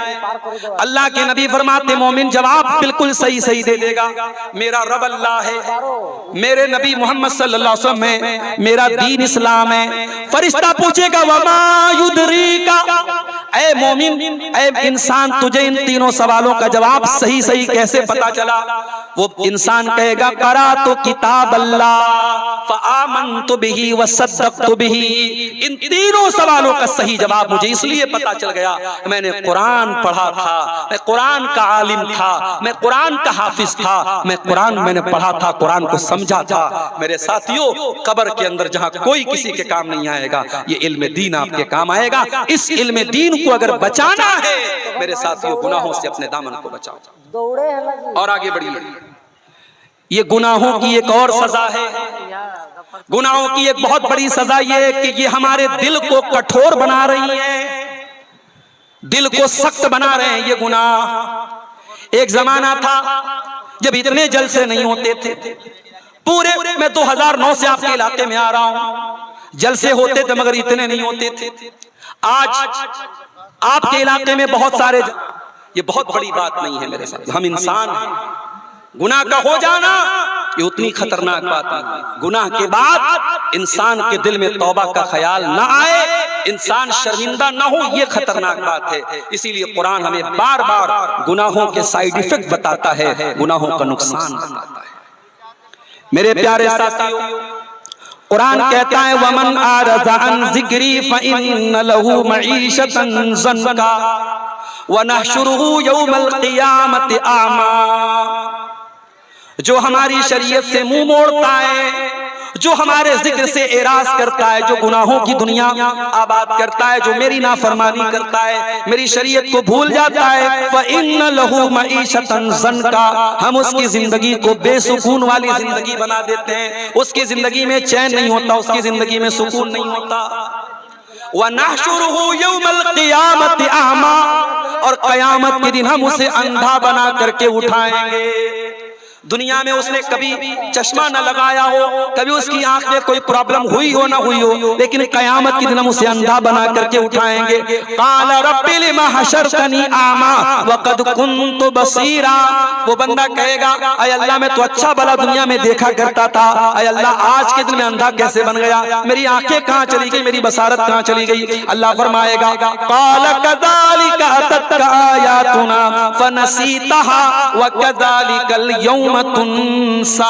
अल्लाह के नबी फरमाते मोमिन जवाब बिल्कुल सही सही दे देगा, मेरा रब अल्लाह है, मेरे नबी मोहम्मद सल्लल्लाहु अलैहि वसल्लम है, मेरा दीन इस्लाम है। फरिश्ता पूछेगा वमा युदरीका, ऐ मोमिन ऐ इंसान तुझे इन तीनों सवालों का जवाब सही सही कैसे पता चला? वो इंसान कहेगा करा तो किताब अल्लाह फ़आमनतु बिही वसद्दक़तु बिही। इन तीनों सवालों का सही जवाब मुझे इसलिए पता चल गया, मैंने कुरान पढ़ा था, मैं कुरान का आलिम था, मैं कुरान का हाफिज था, मैं कुरान मैंने पढ़ा था, कुरान को समझा था। मेरे साथियों, कब्र के अंदर जहां कोई किसी के काम नहीं आएगा, ये इल्म दीन आपके काम आएगा। इस इल्म दीन को अगर बचाना है मेरे साथियों, गुनाहों से अपने दामन को बचाओ। दौड़े है लगी। और आगे बढ़िए, ये गुनाहों की एक और सजा है। गुनाहों की एक बहुत बड़ी सजा ये है कि ये हमारे दिल को कठोर बना रही है, दिल को सख्त बना रहे हैं ये गुनाह। एक जमाना था जब इतने जलसे नहीं होते थे, पूरे मैं 2009 से आपके इलाके में आ रहा हूं, जलसे होते थे मगर इतने नहीं होते थे। आज आपके इलाके में बहुत सारे, ये बहुत बड़ी बात नहीं है मेरे साथ, हम इंसान हैं। गुनाह का हो जाना ये उतनी खतरनाक बात नहीं। गुनाह के बाद इंसान के दिल में तौबा का ख्याल ना आए, इंसान शर्मिंदा ना हो, ये खतरनाक बात है। इसीलिए कुरान हमें बार बार गुनाहों के साइड इफेक्ट बताता है, गुनाहों का नुकसान बताता है। मेरे प्यारे साथियों, कुरान कहता है वमन आरज़ा अन ज़िक्री फ़इन्न लहू मईशतन ज़न्का व नहशुरुहु यौमल क़ियामति आमा। जो हमारी शरीयत से मुंह मोड़ता है, जो हमारे जिक्र से एराज करता है, जो गुनाहों की दुनिया आबाद करता है, जो मेरी नाफरमानी करता है, मेरी शरीयत को भूल जाता है, फ़इन्न लहू मईशतन ज़न्का, हम उसकी जिंदगी को बेसुकून वाली जिंदगी बना देते हैं। उसकी जिंदगी में चैन नहीं होता, उसकी जिंदगी में सुकून नहीं होता। व नहशुरुहु यौमल क़ियामति आमा, और क़यामत के दिन हम उसे अंधा बना करके उठाएंगे। दुनिया में उसने कभी चश्मा न लगाया हो, कभी उसकी आंख में कोई प्रॉब्लम हुई हो ना हुई हो, लेकिन कयामत के दिन हम उसे अंधा बना करके उठाएंगे। क़ाल रब्बि लिमा हशरतनी आमा वक़द कुन्तु बसीरा। वो बंदा कहेगा अय अल्लाह, मैं तो अच्छा भला दुनिया में देखा करता था, अय अल्लाह आज के दिन में अंधा कैसे बन गया? मेरी आंखें कहाँ चली गई, मेरी बसारत कहाँ चली गई? अल्लाह फरमाएगा क़ाल कज़ालिका अततका आयातुना फ़नसीतहा व कज़ालिकल यौम तुनसा।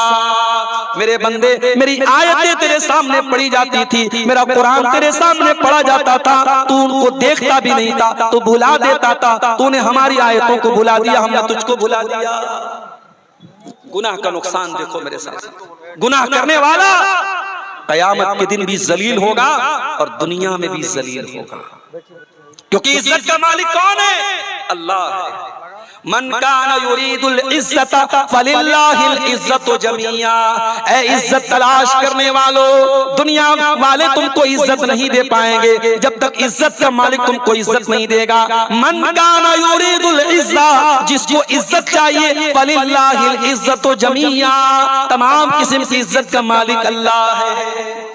मेरे बंदे, मेरी आयतें तेरे सामने पढ़ी जाती थी, मेरा कुरान तेरे सामने पढ़ा जाता था, तू उनको देखता भी नहीं था, तू भुला देता था। तूने हमारी आयतों को भुला दिया, हमने तुझको भुला दिया। गुनाह का नुकसान देखो मेरे साथ, गुनाह करने वाला कयामत के दिन भी जलील होगा और दुनिया में भी जलील होगा, क्योंकि इज्जत का मालिक कौन है? अल्लाह है। मन कान युरीदुल इज्जत फलिल्लाहिल इज्जतु जमीआ। ऐ इज्जत तलाश करने वालों, दुनिया वाले तुमको इज्जत नहीं दे पाएंगे जब तक इज्जत का मालिक तुमको इज्जत नहीं देगा। मन कान युरीदुल इज्जत, जिसको इज्जत चाहिए, फलिल्लाहिल इज्जतु जमीआ, तमाम किस्म की इज्जत का मालिक अल्लाह है।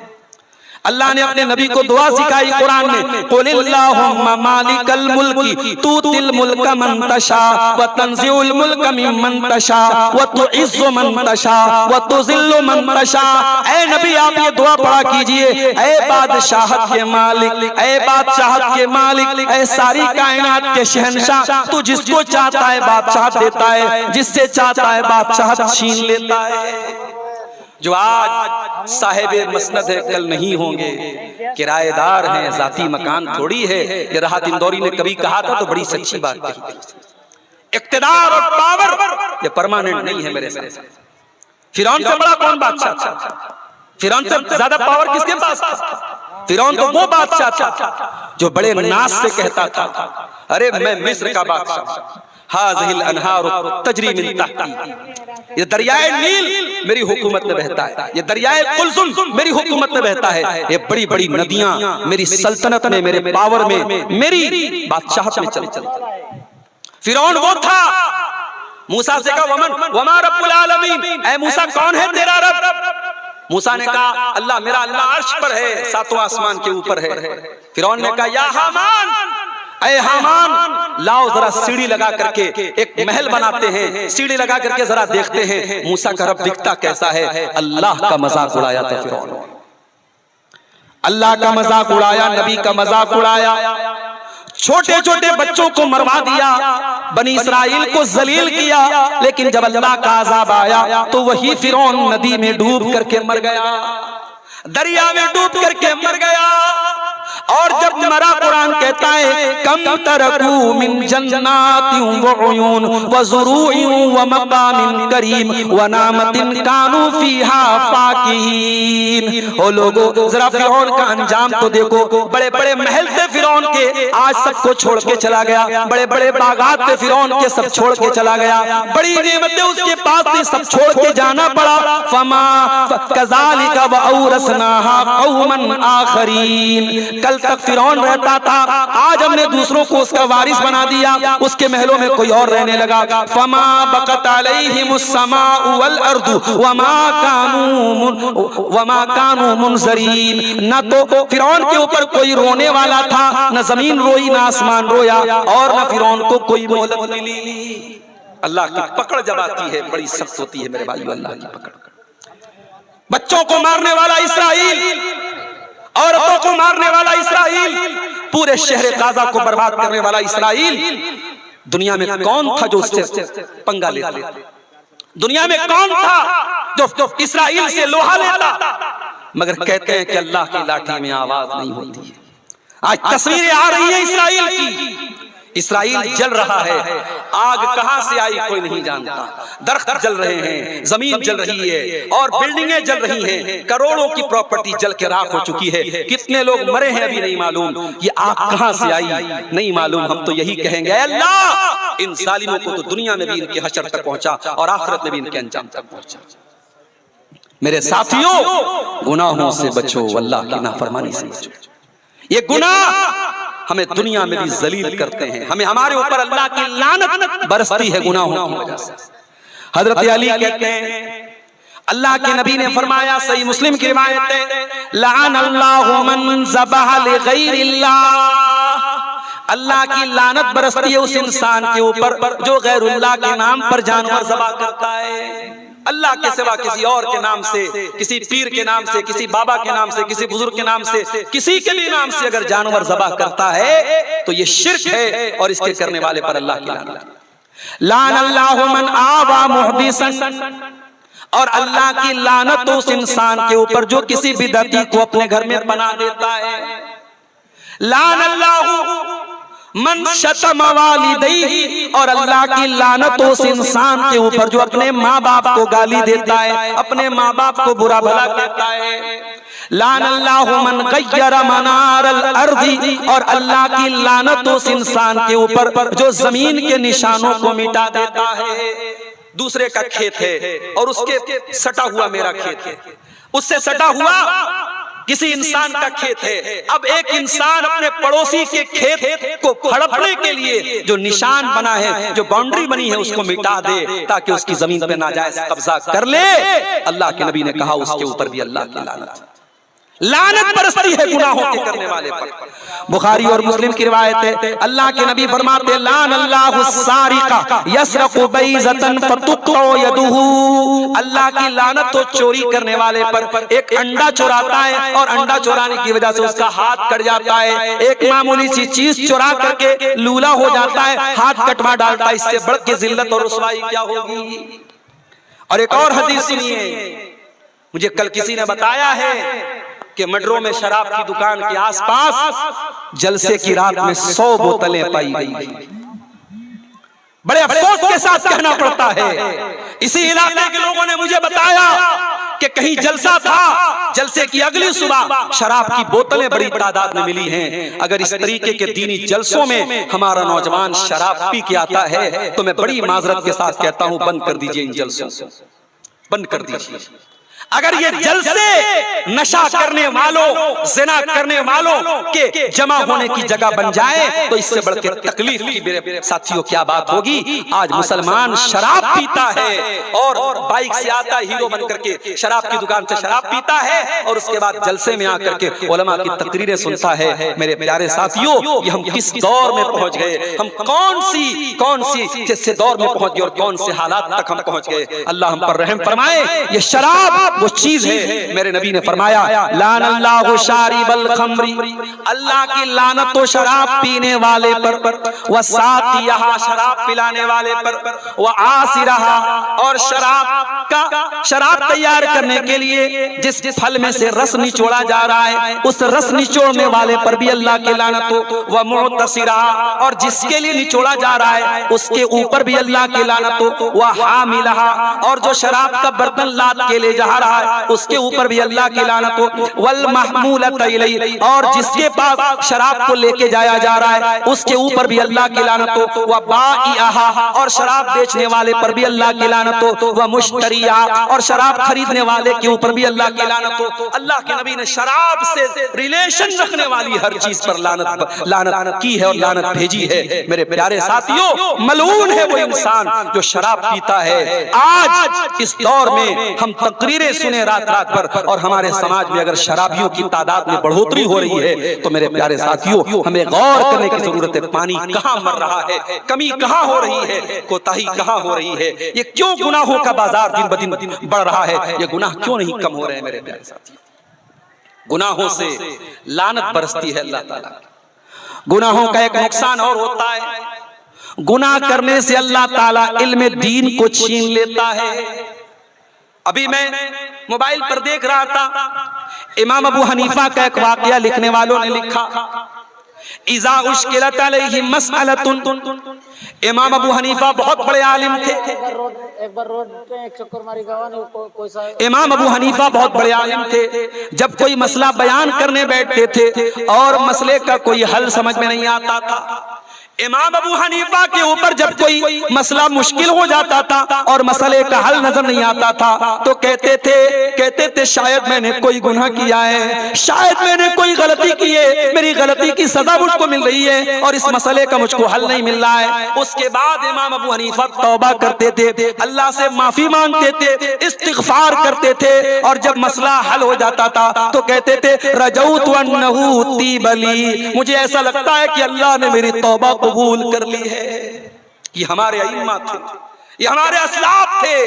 अल्लाह ने अपने नबी को दुआ सिखाई कुरान में, कुलिल्लाहुम्मा मालिकल मुल्की तूतिल मुल्का मन तशा व तंज़िउल मुल्का मिम्मन तशा व तुइज़्ज़ु मन तशा व तुज़िल्लु मन तशा। ऐ नबी, आप ये दुआ पढ़ा कीजिए, ऐ बादशाहत के मालिक, ऐ बादशाहत के मालिक, ऐ सारी कायनात के शहंशाह, तू जिसको चाहता है बादशाहत देता है, जिससे चाहता है बादशाहत छीन लेता है। जो आज साहिब मसनद है कल नहीं होंगे, किराएदार हैं, जाती मकान थोड़ी है। ये राहत इंदौरी ने कभी कहा था तो बड़ी सच्ची बात कही थी। इक़्तिदार और पावर ये परमानेंट नहीं है मेरे साथ। फिरौन से बड़ा कौन बादशाह था? फिरौन से ज्यादा पावर किसके पास था? फिरौन तो वो बादशाह था जो बड़े नाज से कहता था, अरे मैं मिस्र का बादशाह, हाज़िहिल अनहार तजरी मिन तहती, ये दरियाए नील मेरी हुकूमत में बहता है, ये दरियाए कुलसुम मेरी हुकूमत में बहता है, ये बड़ी बड़ी नदियां मेरी सल्तनत में, मेरे पावर में, मेरी बादशाहत में चलती है। फिरौन वो था। मूसा से कहा वमा रब्बुल आलमीन, ऐ मूसा कौन है तेरा रब? मूसा ने कहा अल्लाह मेरा अल्लाह अर्श पर है, सातों आसमान के ऊपर है। फिरौन ने कहा या हामान, ऐ हामान लाओ जरा सीढ़ी लगा करके एक महल बनाते हैं, सीढ़ी लगा करके जरा देखते हैं मूसा का रब दिखता कैसा है। अल्लाह का मजाक उड़ाया था फिरौन, अल्लाह का मजाक उड़ाया, नबी का मजाक उड़ाया, छोटे छोटे बच्चों को मरवा दिया, बनी इस्राइल को जलील किया। लेकिन जब अल्लाह का अज़ाब आया तो वही फिरौन नदी में डूब करके मर गया, दरिया में डूब करके मर गया। और जब मरा कुरान कहता है कम तरकू मिन जन्नातिन व उयून व ज़ुरूइन व मकामिन करीम व नामतिन कानू फीहा फाकिहीन। ओ लोगो जरा फिरौन का अंजाम तो देखो, बड़े बड़े महल थे फिरौन के, आज सबको छोड़ के चला गया। बड़े बड़े बागात थे फिरौन के, सब छोड़ के चला गया। बड़ी नेमतें उसके पास थी, सब छोड़ के जाना पड़ा। फमा कज़ालिका व औरसनाहा कौमन आखरीन। कल तक फिरौन रहता था, आज हमने दूसरों को उसका वारिस बना दिया, उसके महलों में कोई और रहने लगा। फमा बकत अलैहिमुस समाउ वल अर्दु वमा कानू मुनज़रीन। न तो फिरौन के ऊपर कोई रोने वाला था, न जमीन रोई, न आसमान रोया, और न फिरौन को कोई मोहलत मिली। अल्लाह की पकड़ जब आती है बड़ी सख्त होती है मेरे भाइयों, अल्लाह की पकड़। बच्चों को मारने वाला इसराइल, औरतों को मारने वाला इसराइल, पूरे शहर गाजा को बर्बाद करने वाला इसराइल। दुनिया में कौन था जो उससे पंगा लेता? दुनिया में कौन था जो इसराइल से लोहा लेता? मगर कहते हैं कि अल्लाह की लाठी में आवाज नहीं होती है। आज तस्वीरें आ रही है इसराइल की, इसराइल जल रहा है, आग कहां से आई कोई नहीं जानता। दरख्त जल रहे हैं, जमीन जल रही है, और बिल्डिंगें जल रही हैं, करोड़ों की प्रॉपर्टी जल के राख हो चुकी है। कितने लोग मरे हैं अभी नहीं मालूम, ये आग कहां से आई नहीं मालूम। हम तो यही कहेंगे अल्लाह इन जालिमों को तो दुनिया में भी इनके हशर तक पहुंचा और आखिरत में भी इनके अंजाम तक पहुंचा। मेरे साथियों, गुनाहों से बचो, अल्लाह की नाफरमानी से बचो। ये गुनाह हमें दुनिया में भी जलील करते हैं, हमें हमारे ऊपर अल्लाह की लानत बरसती है गुनाहों की वजह से। हजरत अली कहते हैं अल्लाह के नबी ने फरमाया, सही मुस्लिम की रिवायत है, लानल्लाहु मन ज़बह लिगैरिल्लाह। अल्लाह की लानत बरसती है उस इंसान के ऊपर जो गैरुल्लाह के नाम पर जानवर ज़बह करता है। अल्लाह के सिवा किसी और के नाम से, किसी पीर के नाम से, किसी बाबा के नाम से, किसी बुजुर्ग के नाम से, किसी के भी नाम से अगर जानवर ज़बह करता है तो ये शिर्क है, और इसके करने वाले पर अल्लाह की लानत। लानल्लाहु मन आवा मुहदिसन, और अल्लाह की लानत उस इंसान के ऊपर जो किसी बिदअती को अपने घर में बना देता है। लानल्लाहु मन शतम वालिदैहि, और अल्लाह की लानत उस इंसान के ऊपर जो अपने माँ बाप को गाली देता है, अपने माँ बाप को बुरा भला कहता है। लानल्लाहु मन गय्यर मनारल अर्दी, और अल्लाह की लानत उस इंसान के ऊपर जो जमीन के निशानों को मिटा देता है। दूसरे का खेत है और उसके सटा हुआ मेरा खेत है, उससे सटा हुआ किसी इंसान का खेत है। अब एक इंसान अपने पड़ोसी के खेत को हड़पने के लिए जो निशान बना है, जो बाउंड्री बनी है, उसको मिटा दे ताकि उसकी जमीन पे नाजायज कब्जा कर ले। अल्लाह के नबी ने कहा उसके ऊपर भी अल्लाह की लानत, लानत बरसती है गुनाहों के करने वाले पर। बुखारी और मुस्लिम की रिवायत है, अल्लाह के नबी फरमाते लानल्लाहु सारिका यसरकु बैज़तन फतुक़्तअ यदुहु। अल्लाह की लानत तो चोरी करने वाले पर, एक अंडा चुराता है और अंडा चुराने की वजह से उसका हाथ कट जाता है। एक मामूली सी चीज चुरा करके लूला हो जाता है, हाथ कटवा डालता है, इससे बढ़ के जिल्लत और रुसवाई क्या होगी। और एक और हदीस सुनिए, मुझे कल किसी ने बताया है कि मडरों में शराब की दुकान के आसपास जलसे की रात में 100 बोतलें पाई गई। बड़े अफसोस के साथ कहना पड़ता है, इसी इलाके के लोगों ने मुझे बताया कि कहीं जलसा था, जलसे की अगली सुबह शराब की बोतलें बड़ी तादाद में मिली हैं। अगर इस तरीके के दीनी जलसों में हमारा नौजवान शराब पी के आता है तो मैं बड़ी माजरत के साथ कहता हूं, बंद कर दीजिए इन जलसों, बंद कर दीजिए। अगर ये जल से नशा करने वालों, ज़िना करने वालों के जमा होने की जगह बन जाए तो इससे बढ़ के तकलीफ की मेरे साथियों क्या बात होगी। आज मुसलमान शराब पीता है और बाइक से आता है हीरो बन करके, शराब की दुकान से शराब पीता है और उसके बाद जलसे में आकर के उलमा की तकरीरें सुनता है। मेरे प्यारे साथियों, ये हम किस दौर में पहुंच गए, हम कौन सी जिससे दौर में पहुंच गए और कौन से हालात तक हम पहुंच गए। अल्लाह हम पर रहम फरमाए। ये शराब वो चीज है, मेरे नबी ने फरमाया लानल्लाहु शारिबल खम्री, अल्लाह की लानत तो शराब पीने वाले पर, व साक़ियहा शराब पिलाने वाले पर, व आसिरहा और शराब तैयार करने के लिए जिस फल में से रस निचोड़ा जा रहा है उस रस निचोड़ने वाले पर भी अल्लाह की लानत हो, व मुअतसिरा और जिसके लिए निचोड़ा जा रहा है उसके ऊपर भी अल्लाह की लानत हो, व हामिलहा और जो शराब का बर्तन लाद के ले जा रहा है उसके ऊपर भी अल्लाह की लानत हो, वल महमूलत इलैहि और जिसके पास शराब को लेके जाया जा रहा है उसके ऊपर भी अल्लाह की लानत हो, व बाइअहा और शराब बेचने वाले पर भी अल्लाह की लानत हो, व मुश्तरिया और शराब खरीदने वाले के ऊपर भी अल्लाह की लानत हो। अल्लाह के नबी ने शराब से रिलेशन रखने वाली हर चीज पर लानत की है और लानत भेजी है। मेरे प्यारे साथियों, मलऊन है वो इंसान जो शराब पीता है। आज इस दौर में हम तकरीरें सुने रात भर और हमारे समाज में अगर शराबियों की तादाद में बढ़ोतरी हो रही है तो मेरे प्यारे साथियों हमें गौर करने की जरूरत है। पानी कहाँ मर रहा है, कमी कहाँ हो रही है, कोताही कहाँ हो रही है, ये क्यों गुनाहों का बाजार दिन ब दिन बढ़ रहा है, ये गुनाह क्यों नहीं कम हो रहे हैं। मेरे प्यारे साथियों, गुनाहों से लानत बरसती है अल्लाह ताला। गुनाहों का एक नुकसान और होता है, गुनाह करने से अल्लाह ताला इल्म दीन को छीन लेता है। अभी मैं मोबाइल पर देख रहा था, इमाम अबू हनीफा का एक वाकया लिखने वालों ने लिखा, इज़ा उश्किलत अलैहि मसअलतुन। इमाम अबू हनीफा बहुत बड़े आलिम थे। एक बार रोड पे एक चक्कर मारी इमाम अबू हनीफा बहुत बड़े आलिम थे। जब कोई मसला बयान करने बैठते थे और मसले का कोई हल समझ में नहीं आता था, इमाम अबू हनीफा के ऊपर जब कोई मसला मुश्किल हो जाता था और मसले का हल नजर नहीं आता था तो कहते थे शायद मैंने कोई गुनाह किया है, शायद मैंने कोई गलती की है, मेरी गलती की सजा मुझको मिल रही है और इस मसले का मुझको हल नहीं मिल रहा है। उसके बाद इमाम अबू हनीफा तौबा करते थे, अल्लाह से माफी मांगते थे, इस्तिगफार करते थे और जब मसला हल हो जाता था तो कहते थे रजौतु अन्नहु तीबली, मुझे ऐसा लगता है कि अल्लाह ने मेरी तौबा कबूल कर ली है। ये हमारे अइम्मा थे, ये हमारे असलाफ थे,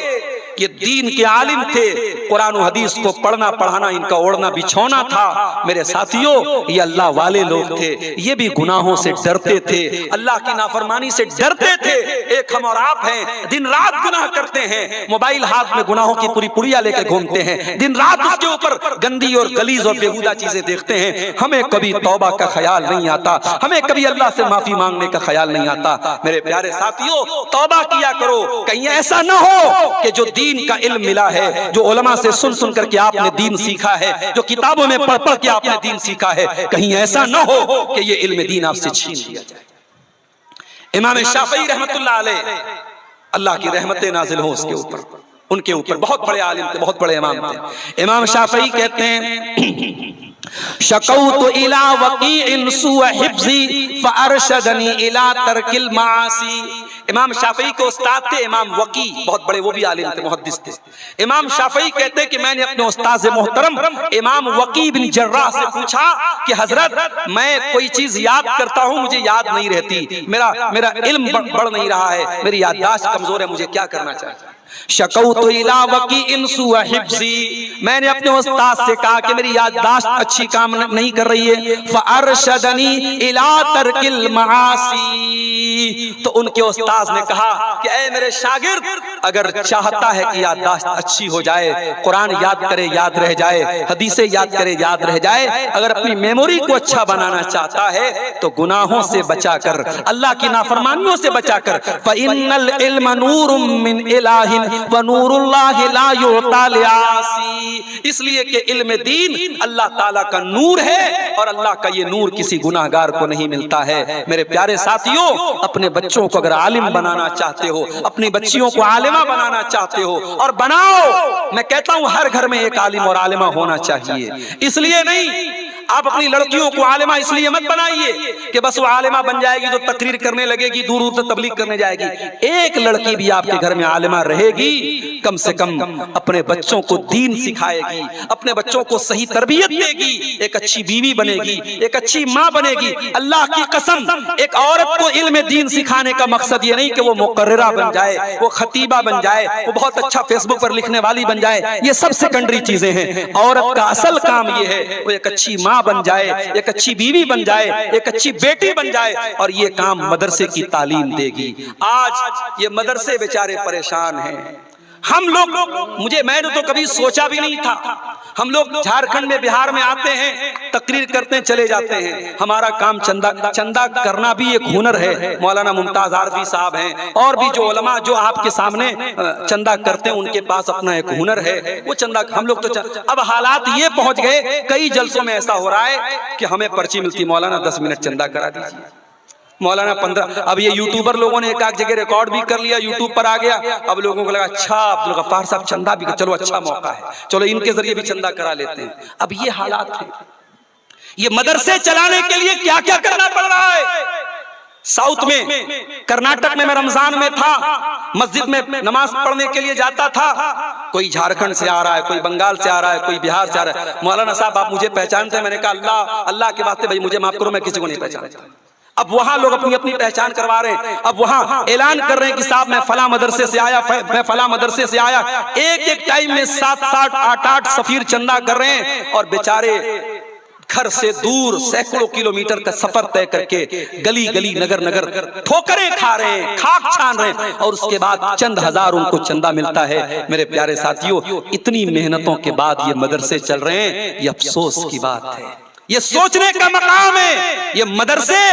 ये दीन के आलिम थे। कुरान और हदीस को पढ़ना पढ़ाना इनका ओढ़ना बिछौना था। मेरे साथियों, ये अल्लाह वाले लोग थे, ये भी गुनाहों से डरते थे, अल्लाह की नाफरमानी से डरते थे। एक हम और आप हैं, दिन रात गुनाह करते हैं, मोबाइल हाथ में गुनाहों की पूरी पुड़िया लेके घूमते हैं, दिन रात उसके ऊपर गंदी और गलीज और बेहुदा चीजें देखते हैं। हमें कभी तौबा का ख्याल नहीं आता, हमें कभी अल्लाह से माफी मांगने का ख्याल नहीं आता। मेरे प्यारे साथियों, तौबा किया करो। कहीं ऐसा ना हो कि जो दीन का इल्म मिला है, जो उलमा से सुन सुन करके आपने दीन सीखा है, जो किताबों में पढ़ पढ़ के आपने दीन सीखा है, कहीं ऐसा ना हो कि ये इल्म दीन आपसे छीन लिया जाए। इमाम शाफई रहमतुल्लाह अलैह, अल्लाह की रहमतें नाजिल हो उसके ऊपर, उनके ऊपर बहुत बड़े आलिम थे, बहुत बड़े इमाम थे। इमाम शाफई कहते हैं शकौतु इला वकीइन सुअ हिफ्ज़ी फअरशदनी इला तरकिल मासी। इमाम शाफई के उस्ताद थे इमाम वकी, बहुत बड़े वो भी आलिम थे, मुहद्दिस थे। इमाम शाफई कहते हैं कि मैंने अपने उस्ताद मोहतरम इमाम वकी बिन जर्राह से पूछा कि हजरत मैं कोई चीज याद करता हूँ, मुझे याद नहीं रहती, मेरा इल्म बढ़ नहीं रहा है, मेरी याददाश्त कमजोर है, मुझे क्या करना चाहिए। शकौतु इला वकीइन सुअ हिफ्ज़ी, मैंने अपने उस्ताद से कहा कि मेरी याददाश्त अच्छी काम नहीं कर रही है। फअरशदनी इला तरकिल मासी, तो उनके उस्ताद ने कहा कि ऐ मेरे शागिर्द, अगर चाहता है कि याददाश्त अच्छी हो जाए, कुरान याद करे याद रह जाए, हदीसें याद करे याद रह जाए, अगर अपनी मेमोरी को अच्छा बनाना चाहता है तो गुनाहों से बचाकर, अल्लाह की नाफरमानियों से बचाकर, फ़इन्नल इल्म नूरुम मिन इलाहि इलाहिन व नूरुल्लाहि ला युता लिआसी। इसलिए कि इल्म दीन अल्लाह ताला का नूर है और अल्लाह का ये नूर किसी गुनाहगार को नहीं मिलता है। मेरे प्यारे साथियों, अपने बच्चों को अगर आलिम बनाना चाहते हो, अपनी बच्चियों को आलिमा बनाना चाहते हो और बनाओ, मैं कहता हूं हर घर में एक आलिम और आलिमा होना चाहिए। इसलिए नहीं, आप अपनी लड़कियों को आलिमा इसलिए मत बनाइए कि बस वो आलिमा बन जाएगी तो तकरीर करने लगेगी, दूर दूर तक तबलीग करने जाएगी। एक लड़की भी आपके घर में आलिमा रहेगी, कम से कम अपने बच्चों को दीन सिखाएगी, अपने बच्चों को सही तरबियत देगी, एक अच्छी बीवी बनेगी, एक अच्छी माँ बनेगी। अल्लाह की कसम, एक औरत को इल्म दीन सिखाने का मकसद ये नहीं कि वो मुकर्रिरा बन जाए, वो खतीबा बन जाए, वो बहुत अच्छा फेसबुक पर लिखने वाली बन जाए, ये सब सेकेंडरी चीजें हैं। औरत का असल काम ये है वो एक अच्छी माँ बन जाए, एक अच्छी बीवी बन जाए, एक अच्छी बेटी बन जाए, और ये काम मदरसे की तालीम देगी। आज ये मदरसे बेचारे परेशान हैं। हम लोग, मैंने तो कभी सोचा भी नहीं था, हम लोग झारखंड में, बिहार में आते हैं, तकरीर करते हैं, चले जाते हैं। हमारा काम चंदा करना भी एक हुनर है। मौलाना मुमताज आरफी साहब हैं और भी जो उलमा जो आपके सामने चंदा करते हैं, उनके पास अपना एक हुनर है, वो चंदा। हम लोग तो अब हालात ये पहुंच गए, कई जलसों में ऐसा हो रहा है कि हमें पर्ची मिलती, मौलाना 10 मिनट चंदा करा दीजिए, मौलाना 15। अब ये यूट्यूबर लोगों ने एक आध जगह रिकॉर्ड भी कर लिया, यूट्यूब पर आ गया। अब लोगों को लगा अच्छा अब्दुल गफ्फार साहब चंदा भी, चलो अच्छा मौका है, चलो इनके जरिए भी चंदा करा लेते हैं। अब ये हालात है। ये मदरसे चलाने के लिए क्या क्या करना पड़ रहा है। साउथ में, कर्नाटक में मैं रमजान में था, मस्जिद में नमाज पढ़ने के लिए जाता था, कोई झारखंड से आ रहा है, कोई बंगाल से आ रहा है, कोई बिहार से आ रहा है। मौलाना साहब आप मुझे पहचानते हैं? मैंने कहा अल्लाह के वास्ते भाई मुझे माफ करो, मैं किसी को नहीं पहचानता। अब वहां लोग अपनी अपनी पहचान करवा रहे हैं। अब वहां ऐलान कर रहे हैं कि साहब मैं फला मदरसे से आया, मैं फला मदरसे से आया। एक टाइम में 7-7, 8-8 सफीर चंदा कर रहे हैं और बेचारे घर से दूर सैकड़ों किलोमीटर का सफर तय करके गली गली, नगर नगर ठोकरें खा रहे हैं, खाक छान रहे हैं, और उसके बाद चंद हजार उनको चंदा मिलता है। मेरे प्यारे साथियों, इतनी मेहनतों के बाद ये मदरसे चल रहे हैं, ये अफसोस की बात है, ये सोचने का मकाम है। ये मदरसे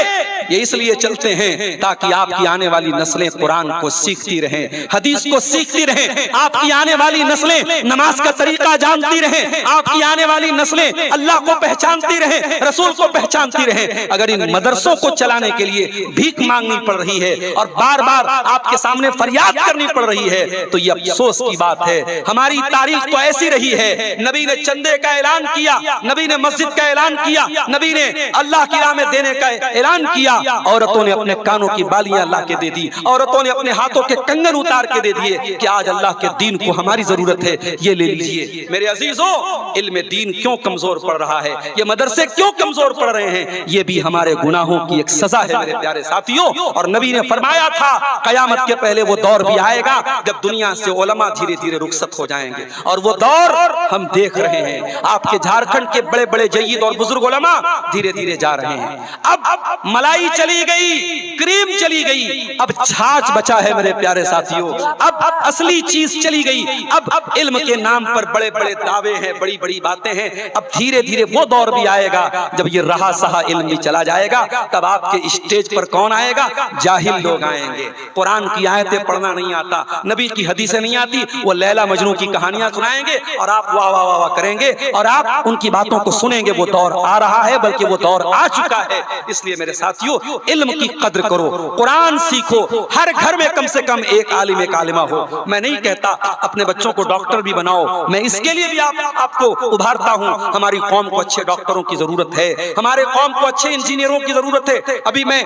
ये इसलिए चलते हैं ताकि आपकी आने वाली नस्लें कुरान को सीखती रहें, हदीस को सीखती रहें, आपकी आने वाली नस्लें नमाज का तरीका जानती रहें, आपकी आने वाली नस्लें अल्लाह को पहचानती रहें, रसूल को पहचानती रहें। अगर इन मदरसों को चलाने के लिए भीख मांगनी पड़ रही है और बार बार आपके सामने फरियाद करनी पड़ रही है, तो ये अफसोस की बात है। हमारी तारीख तो ऐसी रही है, नबी ने चंदे का ऐलान किया, नबी ने मस्जिद का ऐलान किया, नबी ने अल्लाह की राह में देने का ऐलान किया, औरतों ने अपने कानों की बालियां अल्लाह के दे दी, औरतों ने अपने हाथों के कंगन उतार के दे दिए कि आज अल्लाह के दीन को हमारी जरूरत है, ये ले लीजिए। मेरे अजीजों, इल्म दीन क्यों कमजोर पड़ रहा है, ये मदरसे क्यों कमजोर पड़ रहे हैं, ये भी हमारे गुनाहों की एक सजा है मेरे प्यारे साथियों। और नबी ने फरमाया था कयामत के पहले वो दौर भी आएगा जब दुनिया से उलमा धीरे धीरे रुखसत हो जाएंगे, और वो दौर हम देख रहे हैं। आपके झारखंड के बड़े बड़े जय्यद और बुजुर्ग उलमा धीरे धीरे जा रहे हैं। अब मलाई चली गई, क्रीम चली गई, अब छाछ बचा है मेरे प्यारे साथियों। अब असली चीज चली गई। अब इल्म के नाम पर बड़े बड़े दावे हैं, बड़ी बड़ी बातें हैं। अब धीरे धीरे वो दौर भी आएगा जब ये रहा सहा इल्म भी चला जाएगा। तब आपके स्टेज पर कौन आएगा? जाहिल लोग आएंगे। कुरान की आयतें पढ़ना नहीं आता, नबी की हदीसें नहीं आती, वो लैला मजनू की कहानियां सुनाएंगे और आप वाह वाह वाह वाह करेंगे और आप उनकी बातों को सुनेंगे। वो दौर आ रहा है, बल्कि वो दौर आ चुका है। इसलिए मेरे साथियों, इल्म की कद्र करो, कुरान सीखो, हर घर में कम से कम एक आलिम एक आलिमा हो। मैं नहीं कहता अपने बच्चों को डॉक्टर भी बनाओ, मैं इसके लिए भी आपको उभारता हूं। हमारी कौम को अच्छे डॉक्टरों की जरूरत है, हमारे कौम को अच्छे इंजीनियरों की जरूरत है। अभी मैं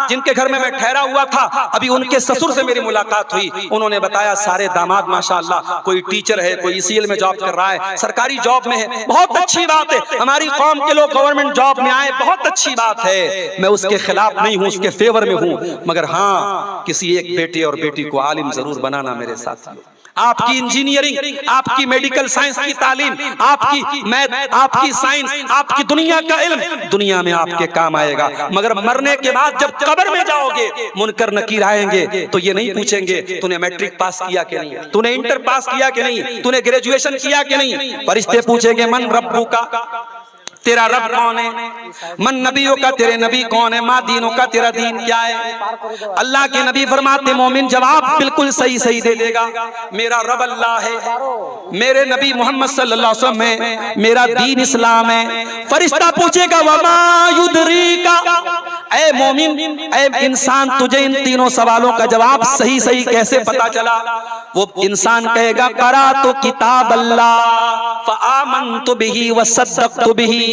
जिनके घर में मैं ठहरा हुआ था, अभी उनके ससुर से मेरी मुलाकात हुई। उन्होंने बताया सारे दामाद माशाअल्लाह, कोई टीचर है, कोई ईसीएल में जॉब कर रहा है, सरकारी जॉब में है, बहुत अच्छी बात है। हमारी कौम के लोग गवर्नमेंट जॉब में आए, बहुत अच्छी बात है, मैं उसके खिलाफ नहीं हूं, उसके फेवर में हूं। मगर हाँ, किसी एक बेटे और बेटी को आलिम जरूर बनाना मेरे साथियों। आपकी इंजीनियरिंग, आपकी मेडिकल साइंस की तालीम, आपकी मैथ, आपकी साइंस, आपकी दुनिया का इल्म दुनिया में आपके काम आएगा। मगर मरने के बाद जब कब्र में जाओगे, मुनकर नकीर आएंगे तो ये नहीं पूछेंगे तूने मैट्रिक पास किया कि नहीं, तूने इंटर पास किया कि नहीं, तूने ग्रेजुएशन किया कि नहीं। फरिश्ते पूछेंगे मन रब्बुका, तेरा रब कौन है, मन नबियों का तेरे नबी कौन है, माँ दीनों का तेरा दीन क्या है। अल्लाह के नबी फरमाते मोमिन जवाब बिल्कुल सही सही दे देगा, मेरा रब अल्लाह है, मेरे नबी मोहम्मद सल्लल्लाहु अलैहि वसल्लम में मेरा दीन इस्लाम है। फरिश्ता पूछेगा वमा युदरीका, ऐ मोमिन ऐ इंसान तुझे इन तीनों सवालों का जवाब सही सही कैसे पता चला। वो इंसान कहेगा करा तो किताब अल्लाह फ़आमनतु बिही व सद्दक़तु बिही।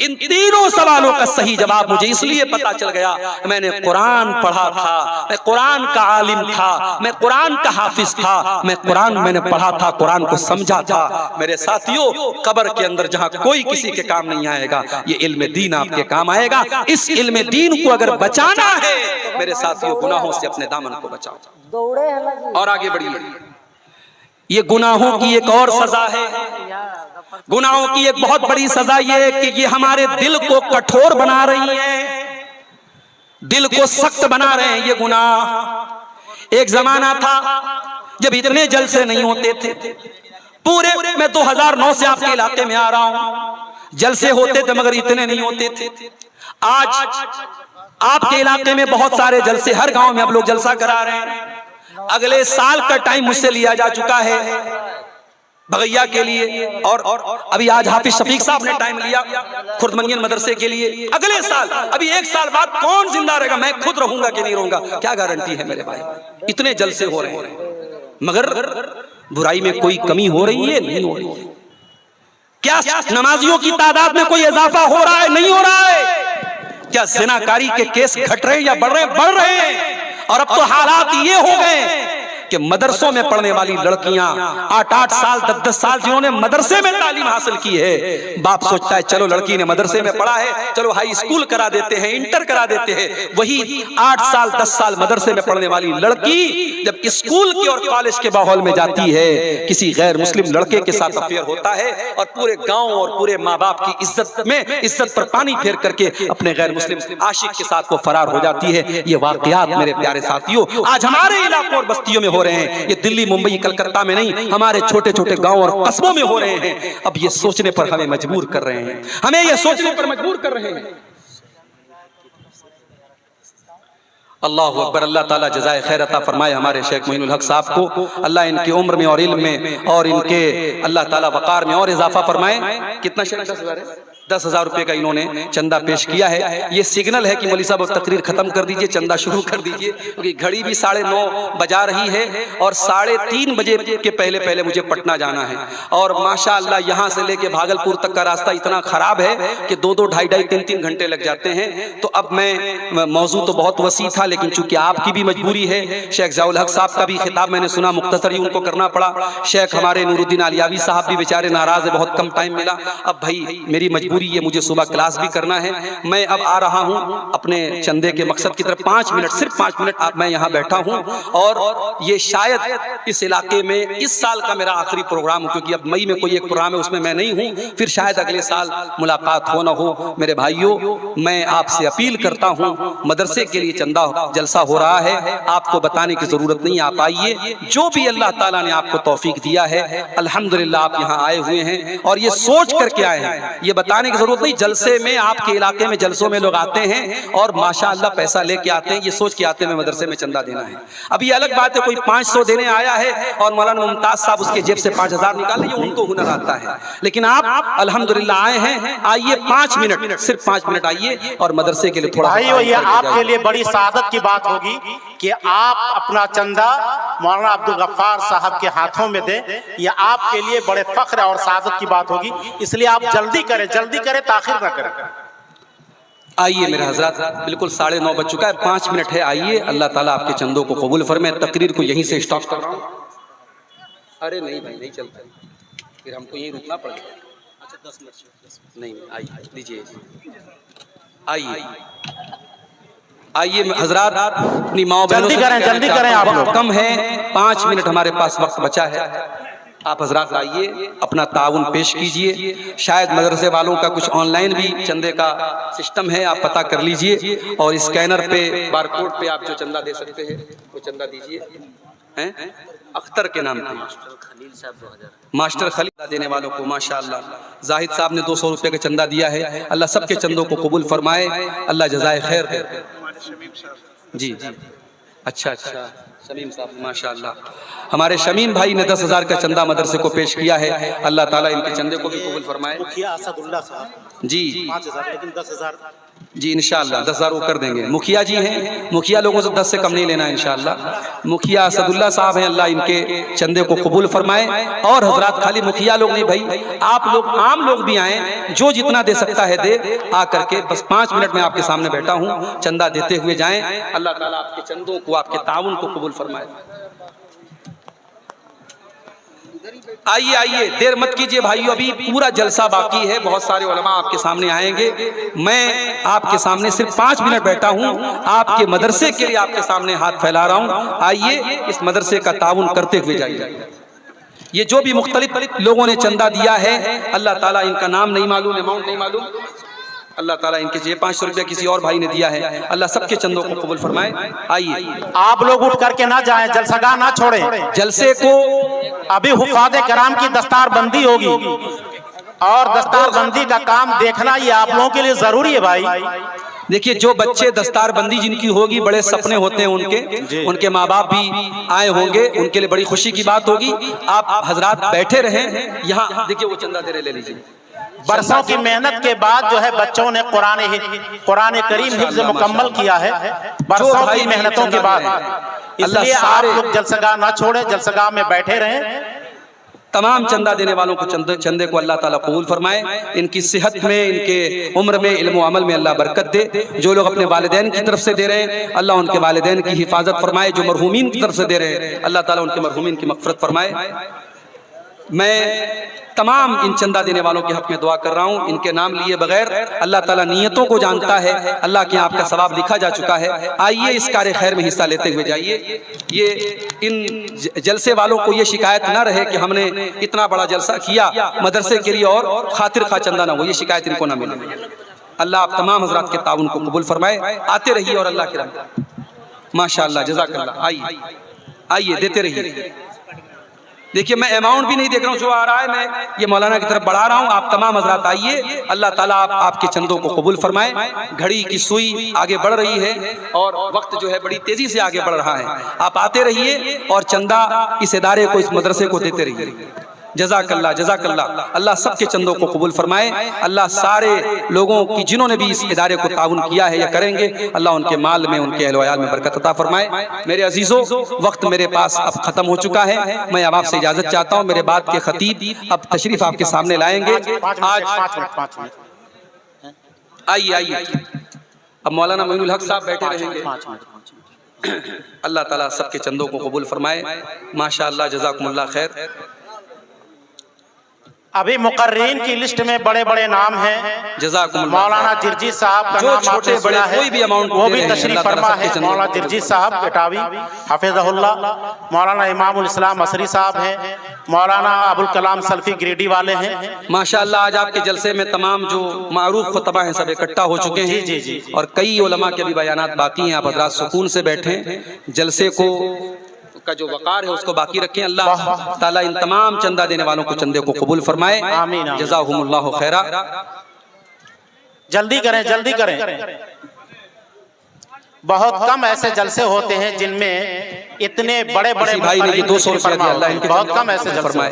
इन तीनों सवालों का सही जवाब मुझे इसलिए पता चल गया, मैंने कुरान पढ़ा था, मैं कुरान का आलिम था, मैं कुरान का हाफिज था, मैं कुरान मैंने पढ़ा था, कुरान को समझा था। मेरे साथियों, कब्र के अंदर जहां कोई किसी के काम नहीं आएगा, ये इल्म दीन आपके काम आएगा। इस इल्म दीन को अगर बचाना है मेरे साथियों, गुनाहों से अपने दामन को बचाओ। दौड़े है लगी। और आगे बढ़िए, ये गुनाहों की एक और सजा है। गुनाहों की एक बहुत बड़ी सजा ये है कि ये हमारे दिल को कठोर बना रही है, दिल को सख्त बना रहे हैं ये गुनाह। एक जमाना था जब इतने जलसे नहीं होते थे, पूरे मैं 2009 से आपके इलाके में आ रहा हूं, जलसे होते थे मगर इतने नहीं होते थे। आज आपके इलाके में बहुत सारे जलसे, हर गांव में अब लोग जलसा करा रहे हैं। अगले साल का टाइम मुझसे लिया जा चुका है बगैया के लिए, और अभी आज हाफिज शफीक साहब ने टाइम लिया खुर्दमंगियन मदरसे के लिए। अगले साल, अभी एक साल बाद कौन जिंदा रहेगा, मैं खुद रहूंगा कि नहीं रहूंगा, क्या गारंटी है मेरे भाई। इतने जलसे हो रहे हैं मगर बुराई में कोई कमी हो रही है, नहीं हो रही है। क्या नमाजियों की तादाद में कोई इजाफा हो रहा है, नहीं हो रहा है। क्या ज़िनाकारी के केस घट रहे हैं या बढ़ रहे हैं, बढ़ रहे हैं। और अब तो हालात ये हो गए कि मदरसों में पढ़ने वाली लड़कियां 8-8 साल 10-10 साल जिन्होंने मदरसे में तालीम हासिल की है, बाप सोचता है चलो लड़की ने मदरसे में पढ़ा है, चलो हाई स्कूल करा देते हैं, इंटर करा देते हैं। वही 8 साल 10 साल मदरसे में पढ़ने वाली लड़की जब स्कूल की और कॉलेज के माहौल में जाती है, किसी गैर मुस्लिम लड़के के साथ अफेयर होता है और पूरे गांव और पूरे माँ बाप की इज्जत पर पानी फेर करके अपने गैर मुस्लिम आशिक के साथ वो फरार हो जाती है। ये वाकयात मेरे प्यारे साथियों आज हमारे इलाकों और बस्तियों में हो रहे हैं। ये दिल्ली मुंबई कलकत्ता में नहीं, हमारे छोटे छोटे गांव और कस्बों में हो रहे हैं। अब ये सोचने पर हमें मजबूर कर रहे हैं, हमें ये सोचने पर मजबूर कर रहे हैं। अल्लाह अकबर। अल्लाह ताला जज़ाए खैर अता फरमाए हमारे शेख मोइनुल हक साहब को। अल्लाह इनकी उम्र में और इल्म में और इनके अल्लाह ताला वक़ार में और इजाफा फरमाए। कितना शेख? 10,000 है। 10,000 रुपये का इन्होंने चंदा पेश किया है। ये सिग्नल है कि मौलवी साहब तकरीर खत्म कर दीजिए, चंदा शुरू कर दीजिए, क्योंकि घड़ी भी 9:30 बजा रही है और 3:30 बजे के पहले पहले मुझे पटना जाना है। और माशाअल्लाह यहाँ से लेके भागलपुर तक का रास्ता इतना खराब है कि 2-2, 2.5, 3-3 घंटे लग जाते हैं। तो अब मैं मौजू तो बहुत वसी था, लेकिन चूंकि आपकी भी मजबूरी है, शेख ज़ियाउल हक साहब का भी खिताब मैंने सुना, मुख्तसर ही उनको करना पड़ा। शेख हमारे नूरुद्दीन आलियावी साहब भी बेचारे नाराज है, बहुत कम टाइम मिला। अब भाई मेरी मजबूरी ये, मुझे सुबह क्लास भी करना है। मैं अब आ रहा हूं अपने चंदे के मकसद की तरफ। 5 मिनट, सिर्फ 5 मिनट मैं यहाँ बैठा हूं। और ये शायद इस इलाके में इस साल का मेरा आखिरी प्रोग्राम हो, क्योंकि अब मई में कोई एक प्रोग्राम है उसमें मैं नहीं हूं, फिर शायद अगले साल मुलाकात हो ना हो। मेरे भाइयों, मैं आपसे अपील करता हूं, मदरसे के लिए चंदा जलसा हो रहा है, आपको बताने की जरूरत नहीं, आप आइए। जो भी अल्लाह ताला ने आपको तौफीक दिया है, अल्हम्दुलिल्लाह आप यहाँ आए हुए हैं और ये सोच करके आए हैं, ये बताने की जरूरत नहीं। जलसे में आपके इलाके में जलसों में लोग आते हैं और माशाअल्लाह पैसा लेके आते हैं, ये सोच के आते हैं मैं मदरसे में चंदा देना है। अब ये अलग बात है कोई 500 देने आया है और मौलाना मुमताज साहब उसके जेब से 5,000 निकाले, उनको हुनर आता है। लेकिन आप अल्हम्दुलिल्लाह आए हैं, आइए 5 मिनट, सिर्फ 5 मिनट आइए और मदरसे के लिए थोड़ा। भाइयों, ये आपके लिए बड़ी सादत की बात होगी कि आप अपना चंदा मौलाना अब्दुल गफ्फार साहब के हाथों में दें। यह आपके लिए बड़े फख्र और सादत की बात होगी, इसलिए आप जल्दी करें ताखिर ना करें। आइए मेरे हजरत, बिल्कुल 9:30 बज चुका है, 5 मिनट है, आइए। अल्लाह ताला आपके चंदों को कबूल फरमाए। तकरीर को यहीं से स्टॉप कर रहा हूँ। अरे नहीं भाई, नहीं चलता, फिर हमको यहीं रुकना पड़ेगा। अच्छा 10 मिनट नहीं, आइए लीजिए, आइए आइए हजरात, अपनी माओ बहनों से जल्दी करें आप लोग, कम है, 5 मिनट हमारे पास वक्त बचा है। आप हजरात आइए, अपना ताउन पेश कीजिए। शायद मदरसे वालों का कुछ ऑनलाइन भी चंदे का सिस्टम है, आप पता कर लीजिए और स्कैनर पे बारकोड पे आप जो चंदा दे सकते हैं वो चंदा दीजिए। हैं, अख्तर के नाम पे मास्टर खलील देने वालों को माशाअल्लाह। जाहिद साहब ने 200 रुपये का चंदा दिया है, अल्लाह सबके चंदों को कबूल फरमाए, अल्लाह जज़ाए खैर दे। जी अच्छा अच्छा, शमीम साहब माशाअल्लाह, हमारे शमीम भाई ने 10,000 का चंदा मदरसे को पेश किया है, अल्लाह ताला इनके चंदे को भी कबूल फरमाए। जी 5,000 लेकिन 10,000 जी इंशाअल्लाह 10,000 वो कर देंगे। मुखिया जी हैं, मुखिया लोगों से 10 से कम नहीं लेना है इंशाअल्लाह। मुखिया असदुल्ला साहब हैं, अल्लाह इनके चंदे को कबूल फरमाए। और हजरात खाली मुखिया लोग नहीं भाई, आप लोग आम लोग भी आए, जो जितना दे सकता है दे, आ करके बस 5 मिनट में आपके सामने बैठा हूँ, चंदा देते हुए जाएं। अल्लाह ताला आपके चंदों को, आपके ताउन को कबूल फरमाए। आइए आइए, देर मत कीजिए भाइयों, अभी पूरा जलसा बाकी है, बहुत सारे उलमा आपके सामने आएंगे। मैं आपके सामने सिर्फ 5 मिनट बैठा हूं, आपके मदरसे के लिए आपके सामने हाथ फैला रहा हूं। आइए इस मदरसे का ताउन करते हुए जाइए। ये जो भी मुख्तलिफ लोगों ने चंदा दिया है, अल्लाह ताला, इनका नाम नहीं मालूम, अमाउंट नहीं मालूम, अल्लाह ताला इनके 500 रुपया किसी और भाई ने दिया है, अल्लाह सबके चंदों को कबूल फरमाए। आइए आप लोग उठ करके ना जाएं, जलसागाह ना छोड़ें। जलसे को अभी हुफ़ाज़े कराम की दस्तार बंदी होगी और दस्तार बंदी का काम देखना ये आप लोगों के लिए जरूरी है भाई। देखिए, जो बच्चे दस्तार बंदी जिनकी होगी, बड़े सपने होते हैं उनके माँ बाप भी आए होंगे, उनके लिए बड़ी खुशी की बात होगी। आप हजरात बैठे रहें यहाँ, देखिए वो चंदा दे रहे, ले लीजिए। बरसों की मेहनत के बाद जो है बच्चों ने कुरान करीम हिफ्ज़ मुकम्मल किया है, बरसों की मेहनतों के बाद। इसलिए आप लोग जलसगाह ना छोड़े, जलसगाह में बैठे रहें। तमाम चंदा देने वालों को चंदे को अल्लाह ताला कबूल फरमाए, इनकी सेहत में, इनके उम्र में, इल्म अमल में अल्लाह बरकत दे। जो लोग अपने वालिदैन की तरफ से दे रहे हैं, अल्लाह उनके वालिदैन की हिफाजत फरमाए। जो मरहूमीन की तरफ से दे रहे हैं, अल्लाह ताला उनके मरहूमीन की मग़फ़िरत फरमाए। मैं तमाम इन चंदा देने वालों के हक में दुआ कर रहा हूँ, इनके नाम लिए बगैर। अल्लाह ताला नियतों को जानता है, अल्लाह के यहाँ आपका सवाब लिखा जा चुका है। आइए इस कार्य खैर में हिस्सा लेते हुए जाइए। ये इन जलसे वालों को ये शिकायत ना रहे कि हमने इतना बड़ा जलसा किया मदरसे के लिए और खातिर खा चंदा ना हो, ये शिकायत इनको ना मिले। अल्लाह आप तमाम हजरात के ताउन को कबूल फरमाए। आते रहिए और अल्लाह के रहमत, माशाअल्लाह, जज़ाकल्लाह। आइए आइए, देते रहिए। देखिए, मैं अमाउंट भी नहीं देख रहा हूँ, जो आ रहा है मैं ये मौलाना की तरफ बढ़ा रहा हूँ। आप तमाम हजरात आइए, अल्लाह ताला आपके चंदों को कबूल फरमाए। घड़ी की सुई आगे बढ़ रही है और वक्त जो है बड़ी तेजी से आगे बढ़ रहा है। आप आते रहिए और चंदा इस इदारे को, इस मदरसे को देते रहिए। जज़ाकल्लाह जज़ाकल्लाह, अल्लाह सबके चंदों को कबूल फरमाए। अल्लाह सारे लोगों की जिन्होंने भी इस इदारे को ताउन किया है या करेंगे, अल्लाह उनके माल में, उनके अहल वयाल में बरकत अता फरमाए। मेरे अजीज़ों, वक्त मेरे पास अब ख़त्म हो चुका है, मैं अब आपसे इजाज़त चाहता हूँ। मेरे बाद के खतीब अब तशरीफ़ आपके सामने लाएंगे। आज आइए आइए, अब मौलाना मोइनुल हक साहब बैठे रहेंगे। अल्लाह ताला सबके चंदों को कबूल फरमाए। माशाअल्लाह, जज़ाकुमुल्लाह खैर। अभी मुकर्रीन की लिस्ट में बड़े बड़े नाम हैं। जज़ाकुमुल्लाह। मौलाना जिरजी साहब का जो नाम छोटे आपने बड़े सुना है, कोई भी अमाउंट वो भी दे रहे हैं, तशरीफ अल्लाह ताला फरमा सबके है। चंदों मौलाना जिरजी साहब बेटावी हाफिज़हुल्लाह, मौलाना इमामुल इस्लाम असरी साहब हैं, मौलाना अबुल कलाम सल्फी गिरिडी वाले हैं। माशाअल्लाह, आज आपके जलसे में तमाम जो मारूफ खुतबा हैं सब इकट्ठा हो चुके हैं। जी जी जी। और कई उलमा के भी बयानात बाकी हैं। आप हज़रात सुकून से बैठें, जलसे को का जो वक़ार है उसको बाकी रखें। अल्लाह ताला इन तमाम चंदा देने वालों को चंदे को कबूल फरमाए। आमीन। जज़ाहुमुल्लाहु खैरा। जल्दी करें, जल्दी करें। बहुत कम ऐसे जलसे होते हैं जिनमें इतने बड़े बड़े भाई ने ये 200 रुपया दिया, अल्लाह इनके बहुत कम ऐसे जलसे फरमाए।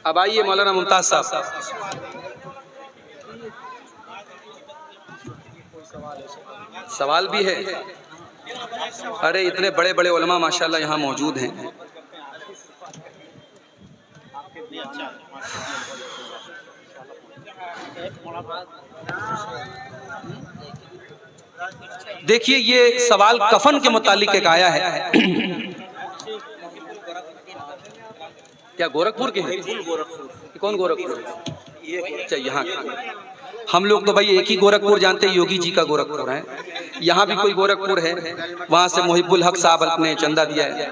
अब आइए मौलाना मुमताज साहब। सवाल भी है? अरे इतने बड़े बड़े उलमा माशाअल्लाह यहाँ मौजूद हैं। देखिए, ये सवाल कफन के मुतालिक एक आया है। क्या गोरखपुर के हैं? कौन गोरखपुर? अच्छा, यहाँ हम लोग तो भाई एक ही गोरखपुर जानते हैं, योगी जी का गोरखपुर है। यहाँ भी कोई गोरखपुर है, वहाँ से मोहिब्बुल हक साहब ने चंदा दिया है।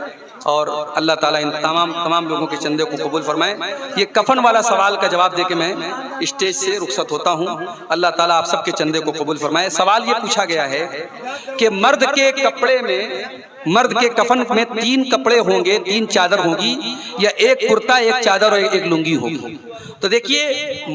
और अल्लाह ताला इन तमाम लोगों के चंदे को कबूल फरमाए। ये कफन वाला सवाल का जवाब देके मैं स्टेज से रुखसत होता हूँ। अल्लाह ताला आप सबके चंदे को कबूल फरमाए। सवाल ये पूछा गया है कि मर्द के कपड़े में, मर्द के कफन में 3 कपड़े होंगे, 3 चादर होगी, या एक कुर्ता, एक चादर और एक लुंगी होगी। तो देखिए,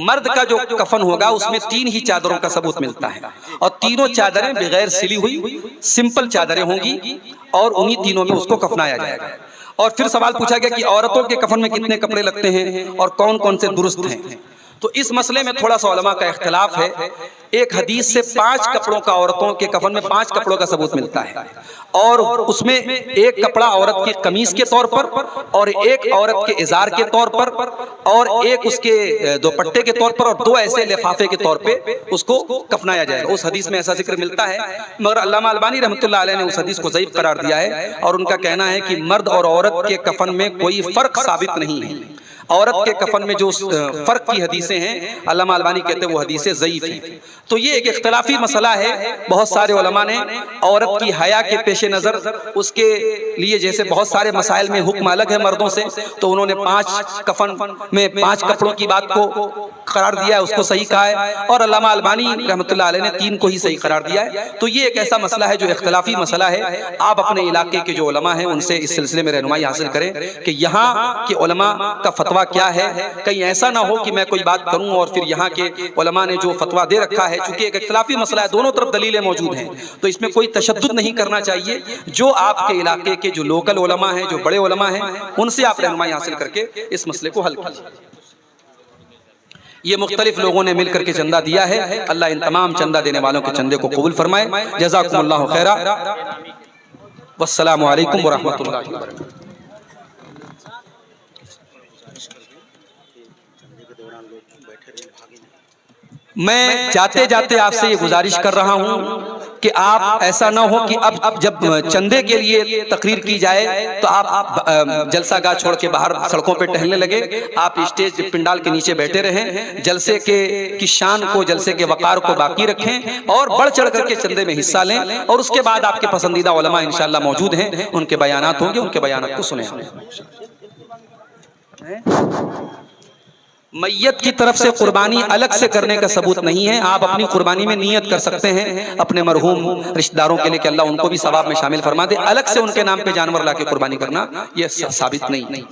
मर्द का जो कफन होगा उसमें 3 ही चादरों का सबूत मिलता है, और तीनों चादरें बगैर सिली हुई सिंपल चादरें होंगी, और उन्हीं तीनों में उसको कफनाया जाएगा। और फिर सवाल पूछा गया कि औरतों के कफन में कितने कपड़े लगते हैं और कौन कौन से दुरुस्त हैं। तो इस मसले में थोड़ा सा उलमा का इख्तिलाफ है। एक हदीस से 5 कपड़ों का, औरतों के कफन में 5 कपड़ों का सबूत मिलता है, और उसमें एक कपड़ा औरत की कमीज के तौर पर, और एक औरत के इजार के तौर पर, और एक उसके दुपट्टे के तौर पर, और 2 ऐसे लिफाफे के तौर पे उसको कफनाया जाएगा। उस हदीस में ऐसा जिक्र मिलता है, मगर अल्लामा अलबानी रहमतुल्लाह अलैह ने उस हदीस को ज़ईफ करार दिया है, और उनका कहना है कि मर्द और औरत के कफन में कोई फर्क साबित नहीं है। औरत के कफन में जो फर्क की हदीसें हैं, अल्लामा अलबानी कहते हैं वो हदीसें ज़ईफ हैं। तो ये एक इख्तिलाफी मसला है। बहुत सारे उलमा ने औरत की हया के पेश नज़र उसके लिए, जैसे बहुत सारे मसाइल में हुक्म अलग है मर्दों से, तो उन्होंने 5 कफन में 5 कपड़ों की बात को करार दिया है, उसको सही कहा है, और अल्लामा अलबानी रहमतुल्लाह अलैह ने 3 को ही सही करार दिया है। तो ये एक ऐसा मसला है जो इख्तिलाफी मसला है। आप अपने इलाके के जो उलमा हैं उनसे इस सिलसिले में रहनुमाई हासिल करें कि यहाँ के उलमा का फतवा क्या है। कहीं ऐसा ना हो कि मैं कोई बात करूं और फिर यहाँ के उलमा ने जो फतवा दे रखा है, चूंकि एक इख्तिलाफी मसला है, दोनों तरफ दलीलें मौजूद हैं, तो इसमें कोई तशद्दुद नहीं करना चाहिए। जो आपके इलाके के जो लोकल उलमा हैं, जो बड़े उलमा हैं, उनसे आप रहनुमाई हासिल करके इस मसले को हल कीजिए। ये मुख्तलिफ लोगों ने मिलकर के चंदा दिया है। अल्लाह इन तमाम चंदा देने वालों के चंदे को कबूल फरमाए। जज़ाकुमुल्लाहु खैरा। वस्सलामु अलैकुम वरहमतुल्लाहि वबरकातुहू। मैं जाते जाते आपसे ये गुजारिश कर रहा हूँ कि आप ऐसा ना हो कि अब जब चंदे के लिए तकरीर की जाए तो आप जलसा गाह छोड़ के बाहर सड़कों पे टहलने लगे। आप स्टेज पिंडाल के नीचे बैठे रहें, जलसे की शान को, जलसे के वकार को बाकी रखें, और बढ़ चढ़ करके चंदे में हिस्सा लें। और उसके बाद आपके पसंदीदा उलमा इंशाअल्लाह मौजूद हैं, उनके बयानात होंगे, उनके बयानात को सुने। मैयत की तरफ से कुर्बानी अलग से करने का सबूत नहीं है। आप अपनी कुर्बानी में नियत कर सकते हैं अपने मरहूम रिश्तेदारों के लिए कि अल्लाह उनको भी सवाब में शामिल फरमा दे। अलग से उनके नाम पे जानवर लाके कुर्बानी करना यह साबित नहीं।